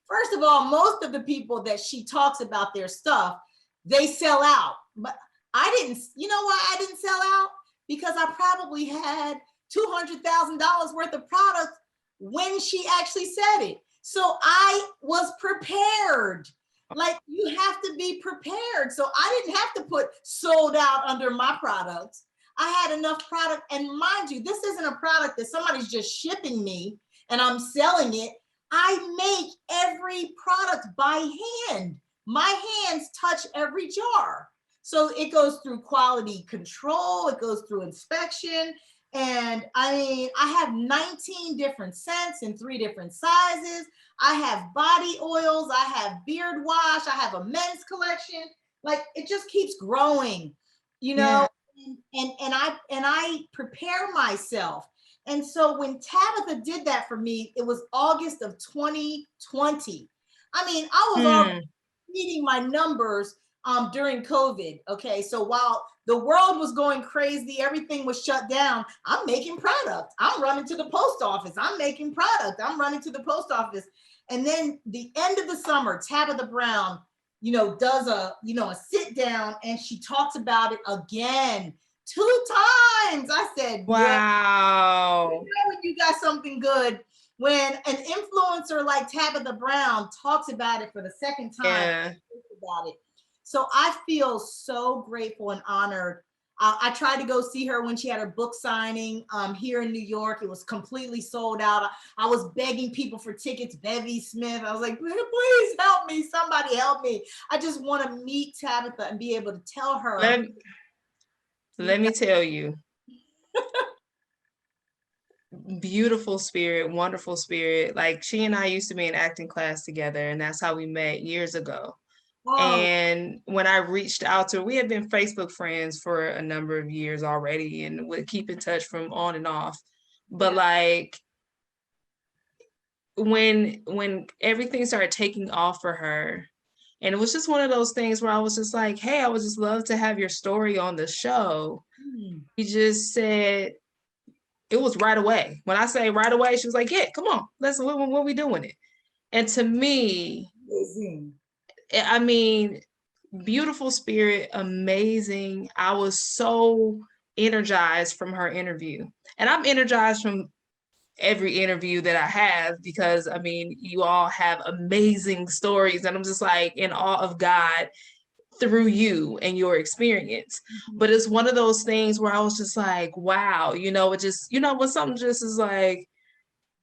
First of all, most of the people that she talks about their stuff, they sell out. But I didn't, you know why I didn't sell out? Because I probably had $200,000 worth of product when she actually said it. So I was prepared. Like, you have to be prepared. So I didn't have to put sold out under my products. I had enough product. And mind you, this isn't a product that somebody's just shipping me and I'm selling it. I make every product by hand. My hands touch every jar. So it goes through quality control. It goes through inspection. And I mean, I have 19 different scents in 3 different sizes. I have body oils. I have beard wash. I have a men's collection. Like, it just keeps growing, you know, and I prepare myself. And so when Tabitha did that for me, it was August of 2020. I mean, I was already reading my numbers during COVID. Okay, so while the world was going crazy, everything was shut down, I'm making product. I'm running to the post office. I'm making product. I'm running to the post office. And then the end of the summer, Tabitha Brown, you know, does a sit down, and she talks about it again 2 times. I said, wow. You know, when you got something good, when an influencer like Tabitha Brown talks about it for the second time, about it. So I feel so grateful and honored. I tried to go see her when she had her book signing here in New York. It was completely sold out. I was begging people for tickets, Bevy Smith. I was like, please help me. Somebody help me. I just want to meet Tabitha and be able to tell her. Let me tell you. Beautiful spirit, wonderful spirit. Like, she and I used to be in acting class together, and that's how we met years ago. Oh. And when I reached out to her, we had been Facebook friends for a number of years already and would keep in touch from on and off. But like, when everything started taking off for her, and it was just one of those things where I was just like, hey, I would just love to have your story on the show. He just said, it was right away. When I say right away, she was like, yeah, come on, what we doing it. And to me, I mean, beautiful spirit, amazing. I was so energized from her interview. And I'm energized from every interview that I have, because I mean, you all have amazing stories, and I'm just like in awe of God through you and your experience. But it's one of those things where I was just like, wow, you know, it just, you know, when something just is like,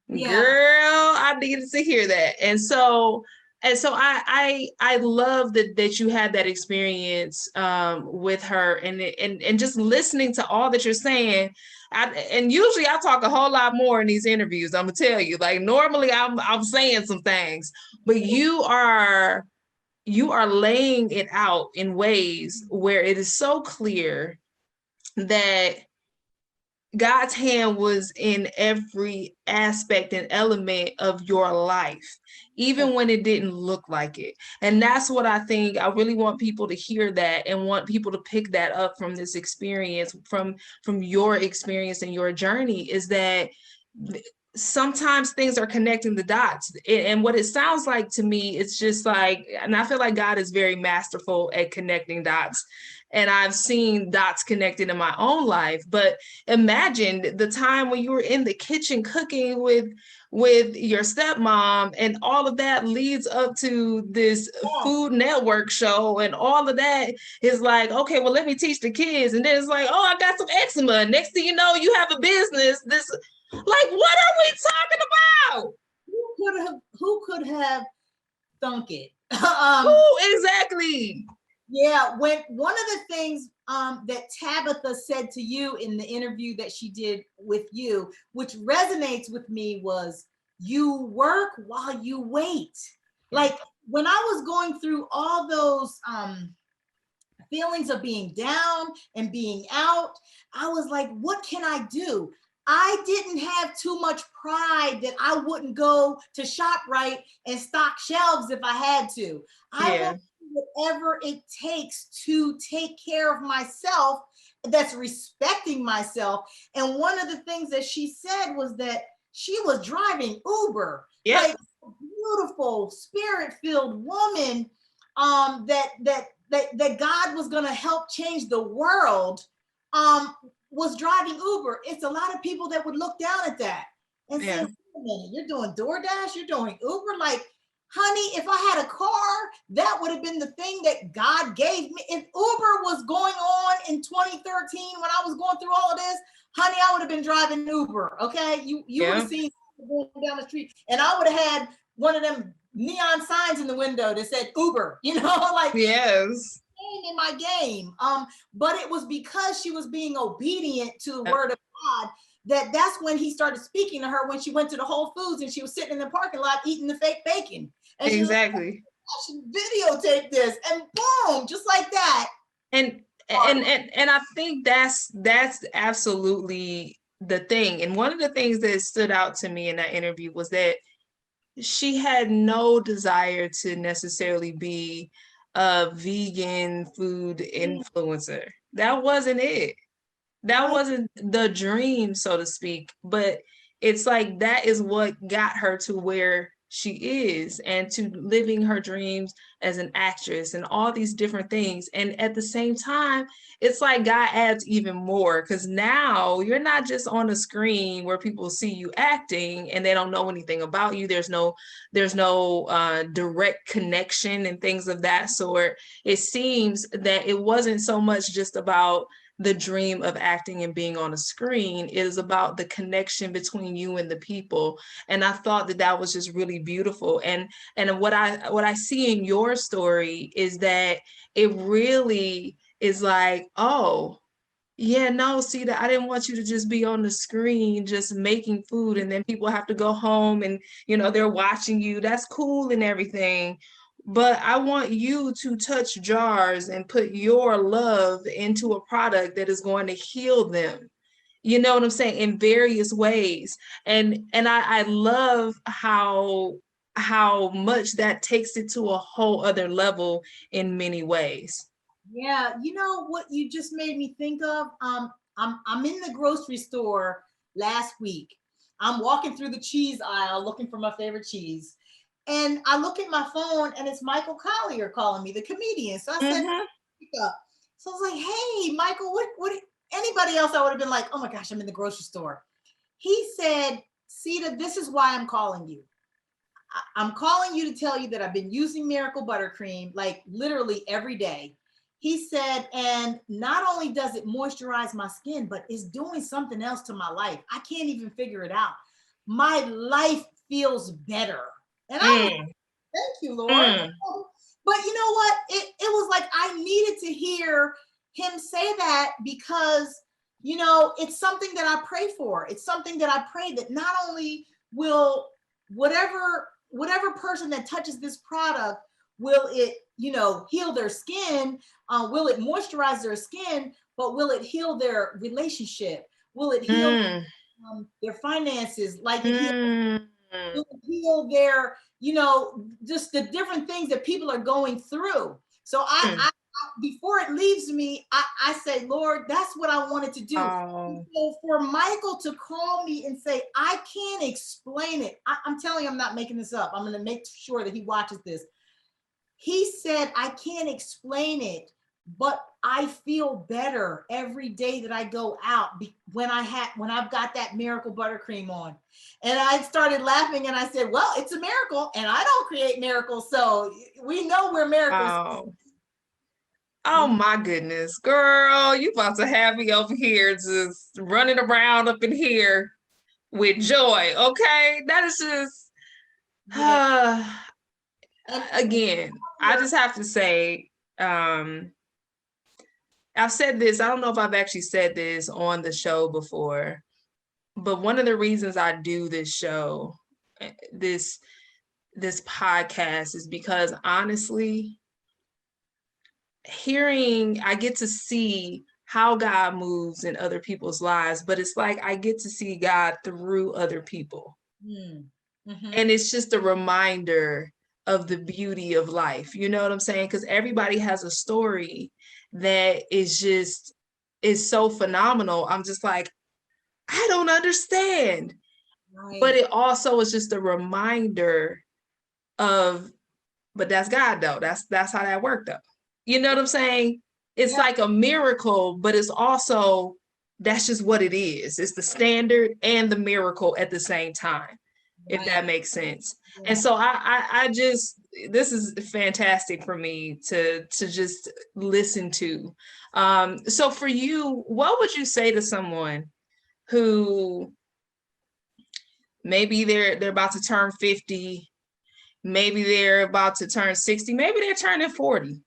girl, I needed to hear that. And so I love that you had that experience with her, and just listening to all that you're saying. And usually I talk a whole lot more in these interviews. I'm gonna tell you, like, normally I'm saying some things, but you are laying it out in ways where it is so clear that God's hand was in every aspect and element of your life, even when it didn't look like it. And that's what I think. I really want people to hear that, and want people to pick that up from this experience, from your experience and your journey, is that sometimes things are connecting the dots. And what it sounds like to me, it's just like, and I feel like God is very masterful at connecting dots. And I've seen dots connected in my own life. But imagine the time when you were in the kitchen cooking with your stepmom, and all of that leads up to this Food Network show, and all of that is like, okay, well, let me teach the kids. And then it's like, oh, I got some eczema. Next thing you know, you have a business. This, like, what are we talking about? Who could have thunk it? Who exactly? Yeah, when one of the things that Tabitha said to you in the interview that she did with you, which resonates with me, was you work while you wait. Like, when I was going through all those feelings of being down and being out, I was like, what can I do? I didn't have too much pride that I wouldn't go to ShopRite and stock shelves if I had to. I will do whatever it takes to take care of myself, that's respecting myself. And one of the things that she said was that she was driving Uber, like a beautiful, spirit-filled woman, that God was going to help change the world, was driving Uber. It's a lot of people that would look down at that and say, wait a minute, you're doing DoorDash, you're doing Uber. Like, honey, if I had a car, that would have been the thing that God gave me. If Uber was going on in 2013 when I was going through all of this, honey, I would have been driving Uber. Okay, you would have seen going down the street, and I would have had one of them neon signs in the window that said Uber. You know, like in my game. But it was because she was being obedient to the word of God that's when he started speaking to her, when she went to the Whole Foods and she was sitting in the parking lot eating the fake bacon. And she was like, I should videotape this, and boom, just like that. And I think that's absolutely the thing. And one of the things that stood out to me in that interview was that she had no desire to necessarily be a vegan food influencer. That wasn't it. That wasn't the dream, so to speak. But it's like that is what got her to where she is, and to living her dreams as an actress and all these different things. And at the same time, it's like God adds even more, because now you're not just on a screen where people see you acting and they don't know anything about you. There's no direct connection and things of that sort. It seems that it wasn't so much just about the dream of acting and being on a screen. It is about the connection between you and the people. And I thought that was just really beautiful. And what I see in your story is that it really is like, oh, yeah, no, Sita, I didn't want you to just be on the screen, just making food, and then people have to go home and, you know, they're watching you. That's cool and everything. But I want you to touch jars and put your love into a product that is going to heal them. You know what I'm saying? In various ways. And I love how much that takes it to a whole other level in many ways. Yeah, you know what you just made me think of? I'm in the grocery store last week. I'm walking through the cheese aisle looking for my favorite cheese. And I look at my phone and it's Michael Collier calling me, the comedian. So I said, so I was like, hey, Michael, what anybody else, I would have been like, oh my gosh, I'm in the grocery store. He said, Sita, this is why I'm calling you. I'm calling you to tell you that I've been using Miracle Buttercream like literally every day. He said, and not only does it moisturize my skin, but it's doing something else to my life. I can't even figure it out. My life feels better. And I was like, thank you, Lord. But you know what? It was like I needed to hear him say that, because, you know, it's something that I pray for. It's something that I pray that not only will whatever person that touches this product, will it, you know, heal their skin? Will it moisturize their skin? But will it heal their relationship? Will it heal their finances? Like it will heal their, you know, just the different things that people are going through. So I before it leaves me, I say, Lord, that's what I wanted to do. So for Michael to call me and say, I can't explain it. I'm telling you, I'm not making this up. I'm going to make sure that he watches this. He said, I can't explain it, but I feel better every day that I go out when I've got that Miracle Buttercream on. And I started laughing and I said, well, it's a miracle and I don't create miracles. So we know we're miracles. Oh my goodness, girl, you about to have me over here just running around up in here with joy. Okay. That is just, again, I just have to say, I've said this, I don't know if I've actually said this on the show before, but one of the reasons I do this show, this podcast, is because honestly, I get to see how God moves in other people's lives, but it's like I get to see God through other people. Mm-hmm. And it's just a reminder of the beauty of life. You know what I'm saying? Because everybody has a story that is so phenomenal. I'm just like, I don't understand. Right. But it also is just a reminder of, but that's God though. That's how that worked though. You know what I'm saying? It's like a miracle, but it's also, that's just what it is. It's the standard and the miracle at the same time, if that makes sense. Yeah. And so I just, this is fantastic for me to just listen to. So for you, what would you say to someone who maybe they're about to turn 50, maybe they're about to turn 60, maybe they're turning 40,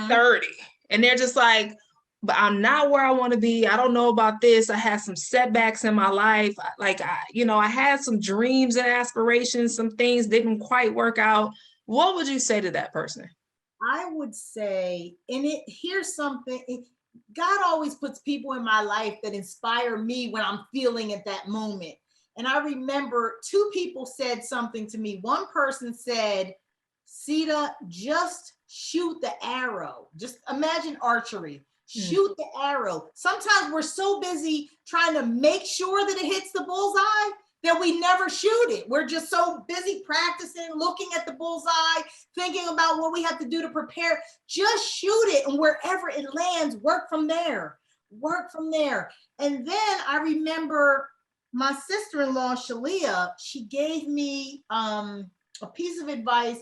30, and they're just like, but I'm not where I want to be. I don't know about this. I had some setbacks in my life. Like, I had some dreams and aspirations. Some things didn't quite work out. What would you say to that person? I would say, here's something. God always puts people in my life that inspire me when I'm feeling at that moment. And I remember two people said something to me. One person said, Sita, just shoot the arrow. Just imagine archery. Shoot the arrow. Sometimes we're so busy trying to make sure that it hits the bullseye that we never shoot it. We're just so busy practicing, looking at the bullseye, thinking about what we have to do to prepare. Just shoot it, and wherever it lands, work from there. Work from there. And then I remember my sister-in-law, Shalia, she gave me a piece of advice.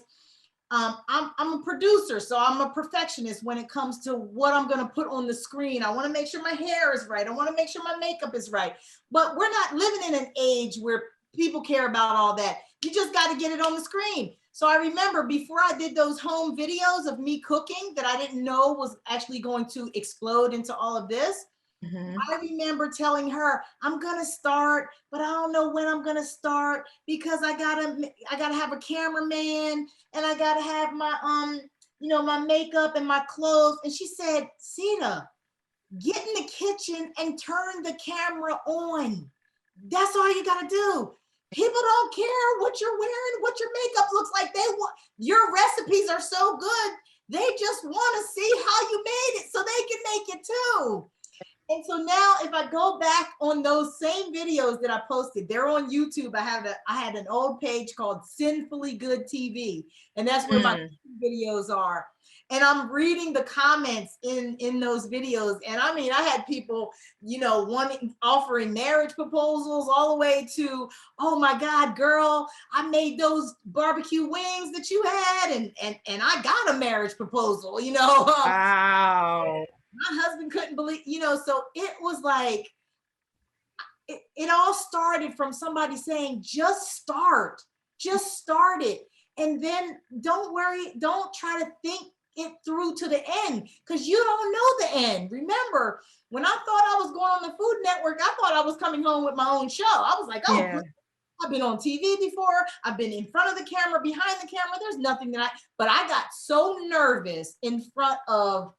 I'm a producer, so I'm a perfectionist when it comes to what I'm going to put on the screen. I want to make sure my hair is right. I want to make sure my makeup is right. But we're not living in an age where people care about all that. You just got to get it on the screen. So I remember before I did those home videos of me cooking that I didn't know was actually going to explode into all of this. I remember telling her, I'm gonna start, but I don't know when I'm gonna start because I gotta have a cameraman and I gotta have my my makeup and my clothes. And she said, Sita, get in the kitchen and turn the camera on. That's all you gotta do. People don't care what you're wearing, what your makeup looks like. They want your recipes are so good. They just want to see how you made it so they can make it too. And so now if I go back on those same videos that I posted, they're on YouTube. I had an old page called Sinfully Good TV, and that's where my videos are. And I'm reading the comments in those videos. And I mean, I had people, offering marriage proposals all the way to, oh my God, girl, I made those barbecue wings that you had. And I got a marriage proposal, Wow. My husband couldn't believe, so it was like, it all started from somebody saying, just start it. And then don't worry, don't try to think it through to the end because you don't know the end. Remember, when I thought I was going on the Food Network, I thought I was coming home with my own show. I was like, oh, yeah. I've been on TV before. I've been in front of the camera, behind the camera. There's nothing but I got so nervous in front of,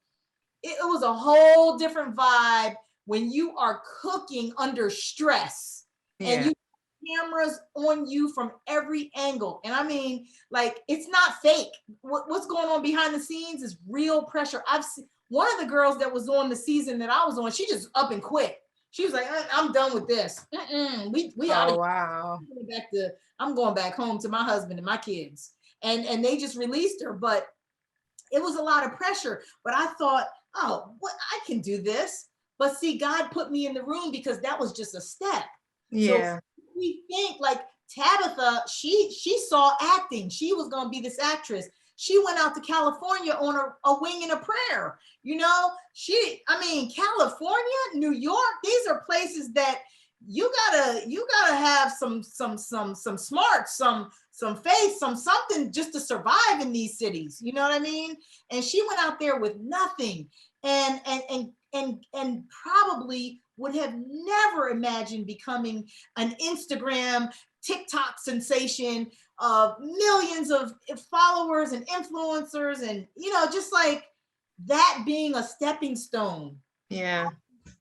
it was a whole different vibe when you are cooking under stress and you have cameras on you from every angle. And I mean, like, it's not fake. What's going on behind the scenes is real pressure. I've seen one of the girls that was on the season that I was on, she just up and quit. She was like, I'm done with this. We out of wow. I'm going back home to my husband and my kids. And they just released her, but it was a lot of pressure. But I thought, oh, I can do this. But see, God put me in the room because that was just a step. Yeah. So we think like Tabitha, she saw acting. She was going to be this actress. She went out to California on a wing and a prayer. California, New York, these are places that you gotta have some smarts, some faith, something just to survive in these cities. You know what I mean? And she went out there with nothing and probably would have never imagined becoming an Instagram, TikTok sensation of millions of followers and influencers, and just like that being a stepping stone Yeah.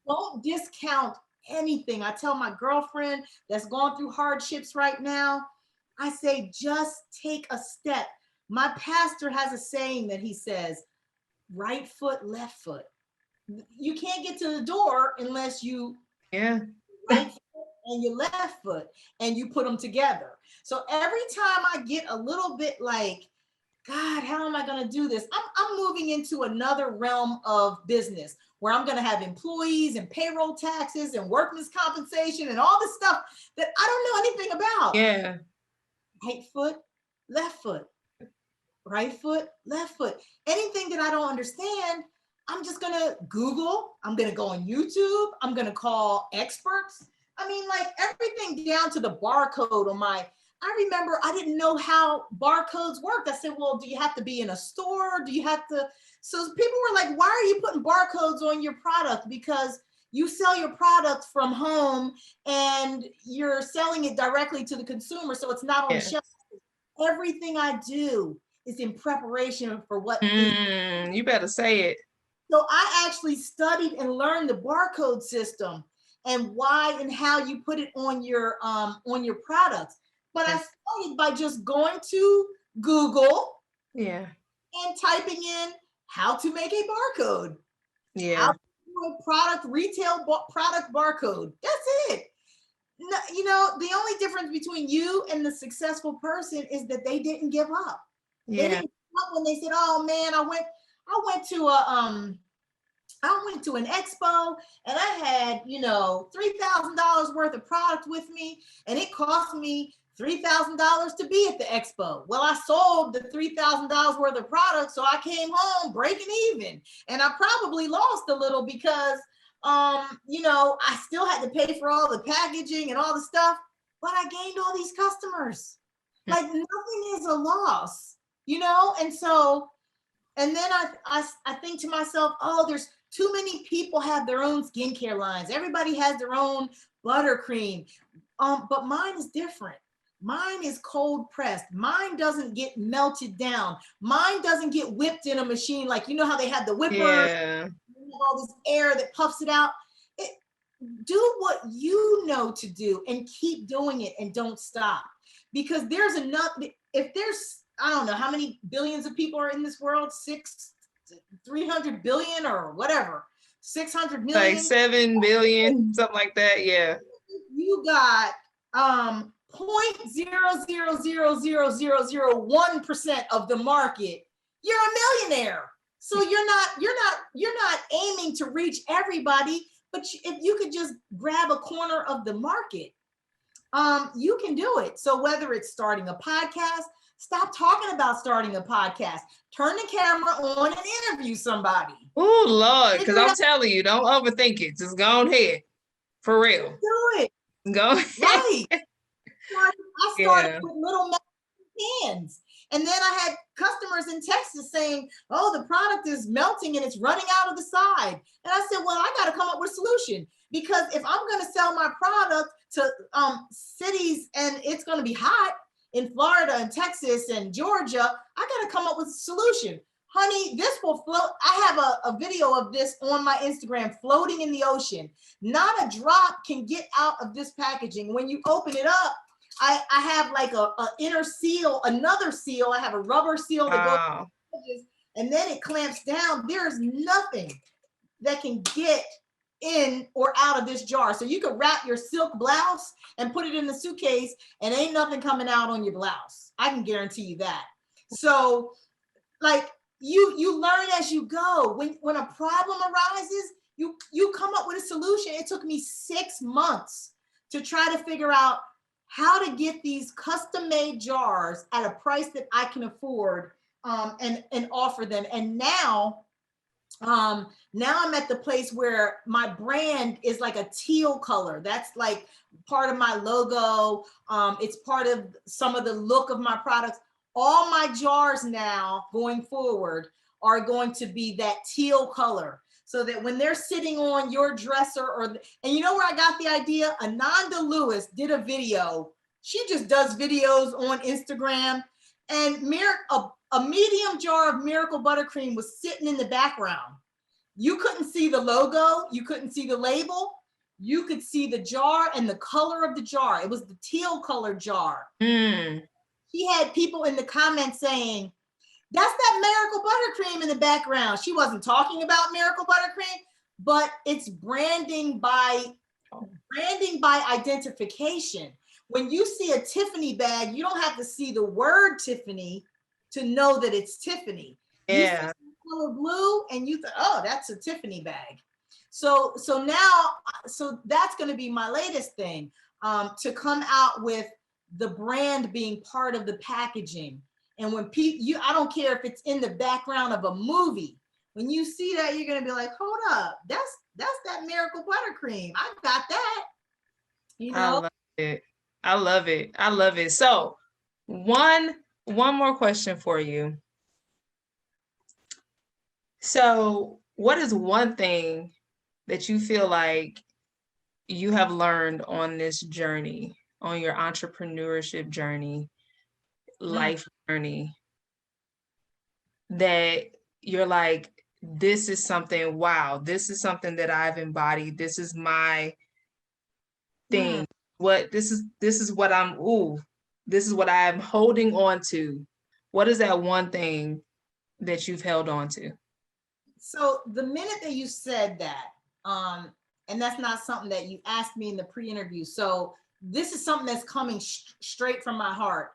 Don't discount anything. I tell my girlfriend that's going through hardships right now, I say, just take a step. My pastor has a saying that he says, right foot, left foot. You can't get to the door unless you right foot and your left foot and you put them together. So every time I get a little bit like, God, how am I going to do this? I'm moving into another realm of business where I'm going to have employees and payroll taxes and workman's compensation and all this stuff that I don't know anything about. Yeah. Right foot, left foot, right foot, left foot. Anything that I don't understand, I'm just going to Google. I'm going to go on YouTube. I'm going to call experts. I mean, like everything down to the barcode on my, I remember I didn't know how barcodes worked. I said, well, do you have to be in a store? Do you have to? So people were like, why are you putting barcodes on your product? Because you sell your product from home and you're selling it directly to the consumer. So it's not on the shelf. Everything I do is in preparation for what you better say it. So I actually studied and learned the barcode system and why and how you put it on your products. But I started by just going to Google and typing in how to make a barcode. How to do a product product barcode. That's it. No, you know, the only difference between you and the successful person is that they didn't give up. They didn't give up when they said, oh man, I went to an expo and I had, you know, $3,000 worth of product with me and it cost me $3,000 to be at the expo. Well, I sold the $3,000 worth of product, so I came home breaking even. And I probably lost a little because, you know, I still had to pay for all the packaging and all the stuff, but I gained all these customers. Like nothing is a loss, you know? And so, and then I think to myself, oh, there's too many people have their own skincare lines. Everybody has their own buttercream, but mine is different. Mine is cold pressed. Mine doesn't get melted down. Mine doesn't get whipped in a machine. Like, you know how they have the whipper, all this air that puffs it out. Do what you know to do and keep doing it and don't stop. Because there's enough, if there's, I don't know how many billions of people are in this world, 300 billion or whatever, 600 million. Like 7 billion, something like that, yeah. You got 0.0000001% of the market, you're a millionaire. So you're not aiming to reach everybody, but if you could just grab a corner of the market, you can do it. So whether it's starting a podcast, stop talking about starting a podcast. Turn the camera on and interview somebody. Oh Lord, because I'm telling you, don't overthink it. Just go ahead, for real. Do it. Go ahead. Right. I started with little cans. And then I had customers in Texas saying, oh, the product is melting and it's running out of the side. And I said, well, I got to come up with a solution, because if I'm going to sell my product to cities and it's going to be hot in Florida and Texas and Georgia, I got to come up with a solution. Honey, this will float. I have a video of this on my Instagram floating in the ocean. Not a drop can get out of this packaging. When you open it up, I have like a inner seal, another seal. I have a rubber seal that goes, and then it clamps down. There's nothing that can get in or out of this jar. So you could wrap your silk blouse and put it in the suitcase and ain't nothing coming out on your blouse. I can guarantee you that. So like you learn as you go. When a problem arises, you come up with a solution. It took me 6 months to try to figure out how to get these custom-made jars at a price that I can afford, and offer them. And now I'm at the place where my brand is like a teal color. That's like part of my logo. It's part of some of the look of my products. All my jars now going forward are going to be that teal color, so that when they're sitting on your dresser and you know where I got the idea? Ananda Lewis did a video. She just does videos on Instagram, and a medium jar of Miracle Buttercream was sitting in the background. You couldn't see the logo, you couldn't see the label, you could see the jar and the color of the jar. It was the teal color jar. She had people in the comments saying, that's that Miracle Buttercream in the background. She wasn't talking about Miracle Buttercream, but it's branding by identification. When you see a Tiffany bag, you don't have to see the word Tiffany to know that it's Tiffany. Yeah. You see color blue and you think, oh, that's a Tiffany bag. So now that's going to be my latest thing, to come out with the brand being part of the packaging. And when people, I don't care if it's in the background of a movie, when you see that, you're going to be like, hold up, that's that Miracle Buttercream. I got that. You know? I love it. I love it. I love it. So one more question for you. So what is one thing that you feel like you have learned on this journey, on your entrepreneurship journey, life journey, that you're like, this is something, wow, this is something that I've embodied. This is my thing. This is what I'm holding on to. What is that one thing that you've held on to? So the minute that you said that, and that's not something that you asked me in the pre-interview. So this is something that's coming straight from my heart.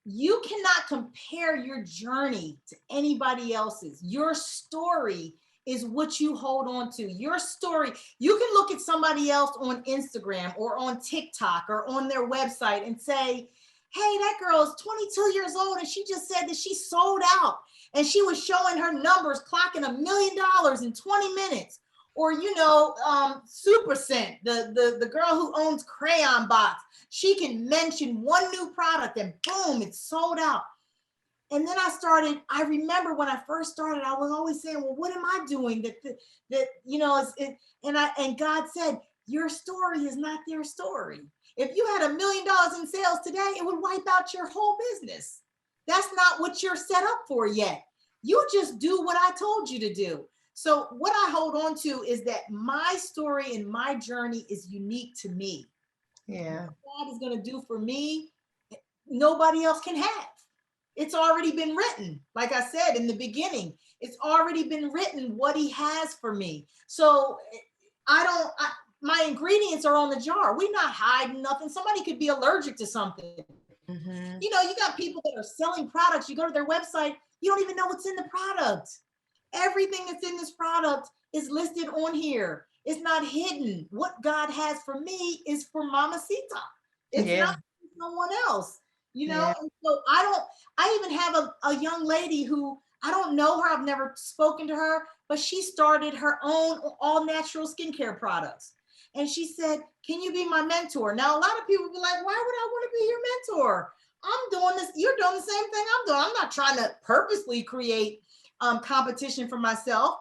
You cannot compare your journey to anybody else's. Your story is what you hold on to. Your story, you can look at somebody else on Instagram or on TikTok or on their website and say, hey, that girl is 22 years old and she just said that she sold out and she was showing her numbers clocking $1 million in 20 minutes. Or, Super Scent, the girl who owns Crayon Box, she can mention one new product and boom, it's sold out. And then I remember when I first started, I was always saying, well, what am I doing and God said, your story is not their story. If you had $1 million in sales today, it would wipe out your whole business. That's not what you're set up for yet. You just do what I told you to do. So what I hold on to is that my story and my journey is unique to me. Yeah. What God is going to do for me, nobody else can have. It's already been written. Like I said in the beginning, it's already been written what he has for me. So my ingredients are on the jar. We're not hiding nothing. Somebody could be allergic to something. Mm-hmm. You got people that are selling products. You go to their website, you don't even know what's in the product. Everything that's in this product is listed on here. It's not hidden. What God has for me is for Mama Sita. It's not for someone else, Yeah. And so I even have a young lady who, I don't know her, I've never spoken to her, but she started her own all natural skincare products. And she said, can you be my mentor? Now, a lot of people be like, why would I want to be your mentor? I'm doing this. You're doing the same thing I'm doing. I'm not trying to purposely create competition for myself.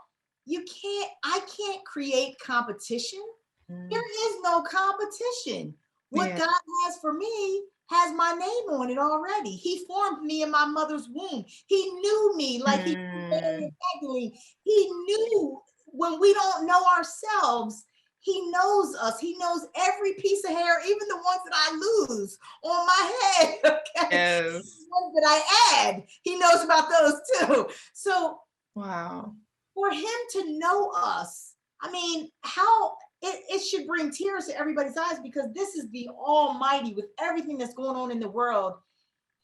I can't create competition. There is no competition. What God has for me has my name on it already. He formed me in my mother's womb. He knew me like he knew. He knew when we don't know ourselves. He knows us. He knows every piece of hair, even the ones that I lose on my head. Okay. Yes. The ones that I add, he knows about those too. So, wow. For him to know us, I mean, how it should bring tears to everybody's eyes, because this is the Almighty with everything that's going on in the world.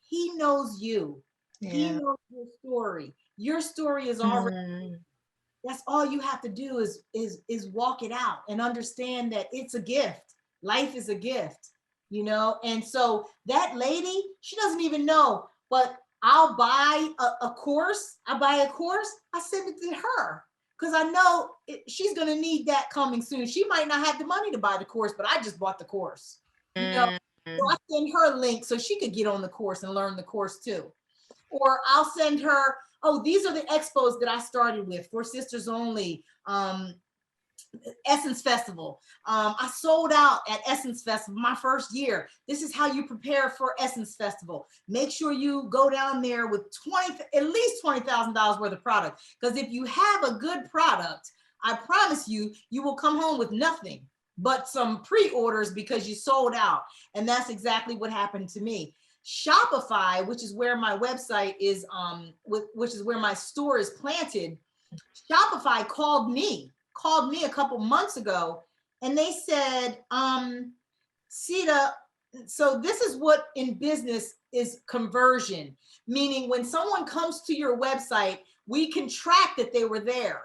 He knows you. Yeah. He knows your story. Your story is already. That's all you have to do is walk it out and understand that it's a gift. Life is a gift, And so that lady, she doesn't even know, but I'll buy a course. I send it to her because I know she's going to need that coming soon. She might not have the money to buy the course, but I just bought the course. So I send her a link so she could get on the course and learn the course too. Or I'll send her, oh, these are the expos that I started with for Sisters Only. Essence Festival. I sold out at Essence Festival my first year. This is how you prepare for Essence Festival. Make sure you go down there with at least $20,000 worth of product. Because if you have a good product, I promise you, you will come home with nothing but some pre-orders because you sold out. And that's exactly what happened to me. Shopify, which is where my website is, which is where my store is planted. Shopify called me a couple months ago, and they said, Sita, so this is what in business is conversion, meaning when someone comes to your website, we can track that they were there.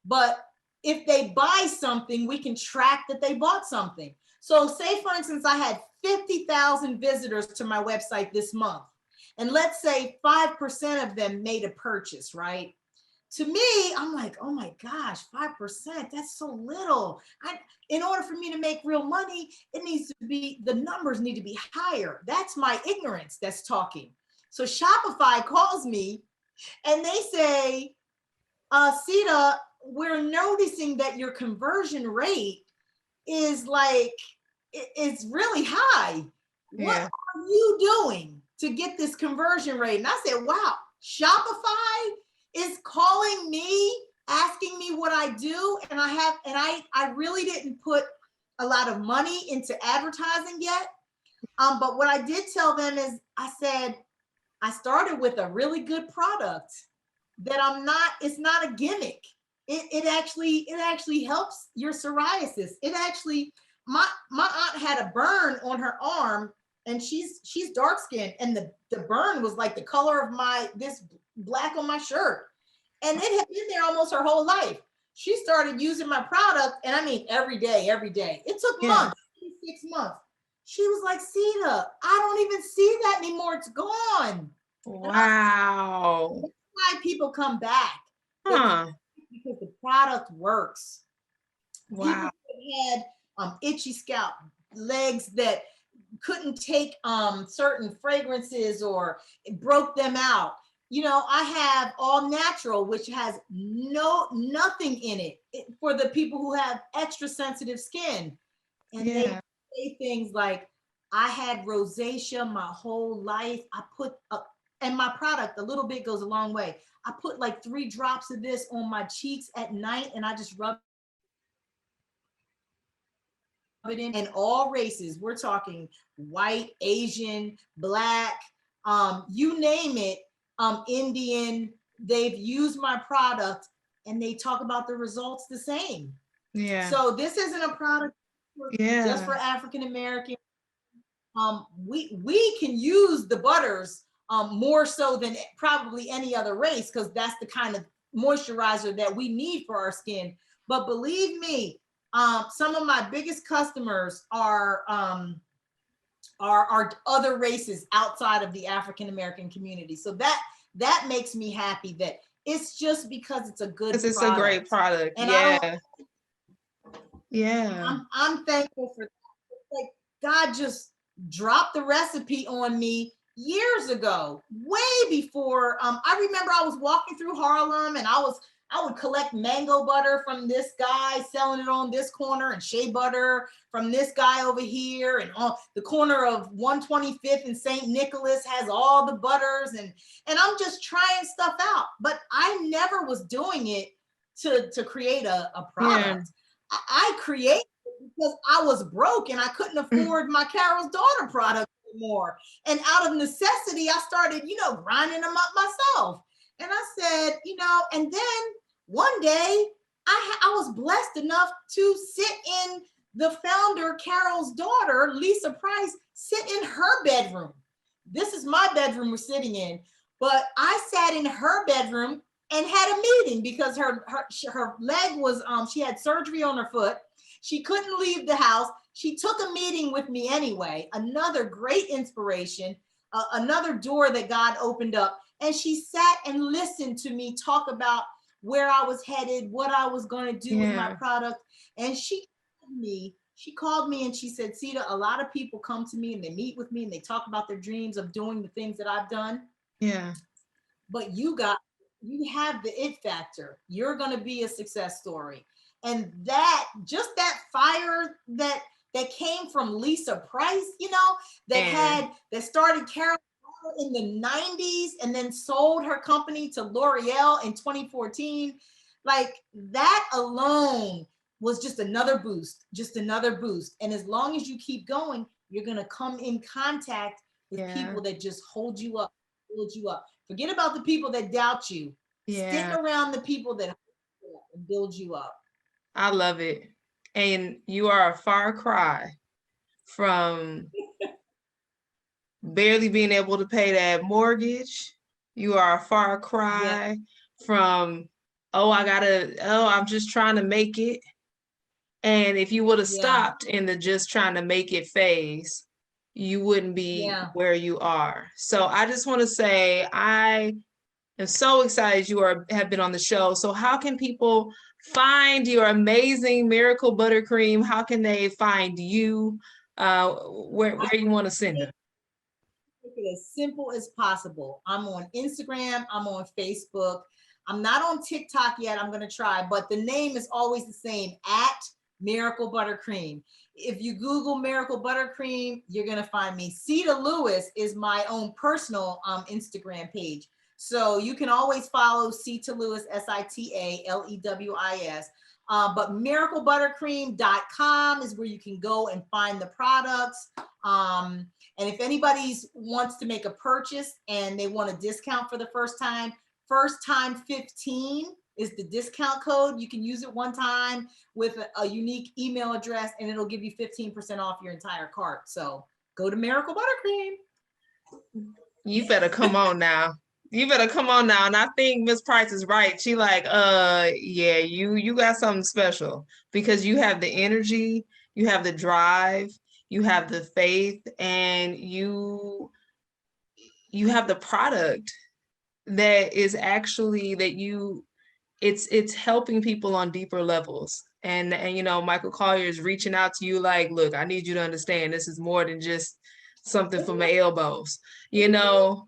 But if they buy something, we can track that they bought something. So say, for instance, I had 50,000 visitors to my website this month, and let's say 5% of them made a purchase, right? To me, I'm like, oh my gosh, 5%, that's so little. In order for me to make real money, the numbers need to be higher. That's my ignorance that's talking. So Shopify calls me and they say, Sita, we're noticing that your conversion rate is like, it's really high. Yeah. What are you doing to get this conversion rate? And I said, wow, Shopify is calling me, asking me what I do. And I really didn't put a lot of money into advertising yet. But what I did tell them is I said, I started with a really good product that it's not a gimmick. It actually helps your psoriasis. It actually, my aunt had a burn on her arm, and she's dark skinned, and the burn was like the color of this black on my shirt. And it had been there almost her whole life. She started using my product, and I mean, every day. It took months, 6 months. She was like, Sita, I don't even see that anymore. It's gone. Wow. That's why people come back. Huh. Because the product works. Wow. People had itchy scalp, legs that couldn't take certain fragrances, or it broke them out. You know, I have all natural, which has nothing in it for the people who have extra sensitive skin. And they say things like, I had rosacea my whole life. I put and my product, a little bit goes a long way. I put like 3 drops of this on my cheeks at night, and I just rub it in. And all races, we're talking white, Asian, black, you name it, Indian, they've used my product and they talk about the results the same. Yeah. So this isn't a product just for African American. We can use the butters more so than probably any other race, because that's the kind of moisturizer that we need for our skin. But believe me, some of my biggest customers are other races outside of the African American community. So that makes me happy that it's just because it's a good product. It's a great product. And I'm thankful for that. Like, God just dropped the recipe on me years ago, way before. I remember I was walking through Harlem, and I would collect mango butter from this guy selling it on this corner, and shea butter from this guy over here, and on the corner of 125th and St. Nicholas has all the butters, and I'm just trying stuff out. But I never was doing it to create a product. I created it because I was broke and I couldn't afford my Carol's Daughter product anymore. And out of necessity, I started, grinding them up myself. And I said, and then one day I was blessed enough to sit in the founder, Carol's daughter, Lisa Price, sit in her bedroom. This is my bedroom we're sitting in, but I sat in her bedroom and had a meeting because her leg was, she had surgery on her foot. She couldn't leave the house. She took a meeting with me anyway. Another great inspiration, another door that God opened up. And she sat and listened to me talk about where I was headed, what I was going to do with my product. And she called me and she said, Sita, a lot of people come to me and they meet with me and they talk about their dreams of doing the things that I've done. Yeah. But you have the it factor. You're going to be a success story. And that, just that fire that came from Lisa Price, you know, that started Carol in the 90s and then sold her company to L'Oreal in 2014. Like, that alone was just another boost. And as long as you keep going, you're going to come in contact with people that just hold you up, build you up. Forget about the people that doubt you. Stick around the people that hold you up and build you up. I love it. And you are a far cry from barely being able to pay that mortgage. You are a far cry from, I'm just trying to make it. And if you would have stopped in the just trying to make it phase, you wouldn't be where you are. So I just want to say, I am so excited you have been on the show. So how can people find your amazing Miracle Buttercream? How can they find you? Where you want to send them? Make it as simple as possible. I'm on Instagram. I'm on Facebook. I'm not on TikTok yet. I'm going to try, but the name is always the same, at Miracle Buttercream. If you Google Miracle Buttercream, you're going to find me. Sita Lewis is my own personal Instagram page. So you can always follow Sita Lewis, SitaLewis. But miraclebuttercream.com is where you can go and find the products. And if anybody wants to make a purchase and they want a discount for the first time 15 is the discount code. You can use it one time with a unique email address and it'll give you 15% off your entire cart. So go to Miracle Buttercream. You better come on now. And I think Miss Price is right. She like, you got something special because you have the energy, you have the drive, you have the faith, and you have the product that is actually it's helping people on deeper levels. And you know, Michael Collier is reaching out to you like, look, I need you to understand this is more than just something for my elbows. You know,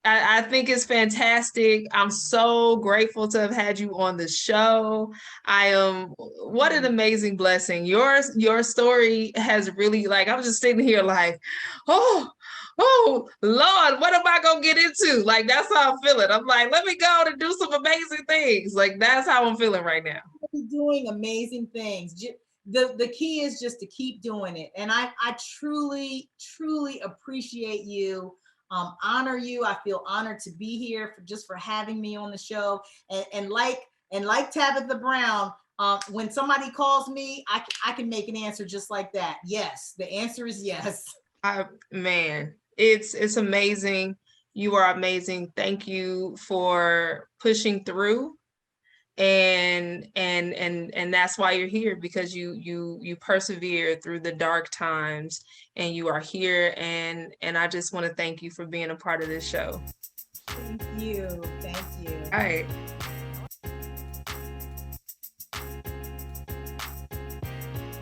I think it's fantastic. I'm so grateful to have had you on the show. What an amazing blessing. Your story has really, like, I was just sitting here like, oh Lord, what am I gonna get into? Like, that's how I'm feeling. I'm like, let me go and do some amazing things. Like, that's how I'm feeling right now. Doing amazing things. The key is just to keep doing it. And I truly appreciate you. Honor you. I feel honored to be here for having me on the show. And like Tabitha Brown, when somebody calls me, I can make an answer just like that. Yes, the answer is yes. Man, it's amazing. You are amazing. Thank you for pushing through. And that's why you're here, because you persevere through the dark times and you are here, and I just want to thank you for being a part of this show. Thank you. All right.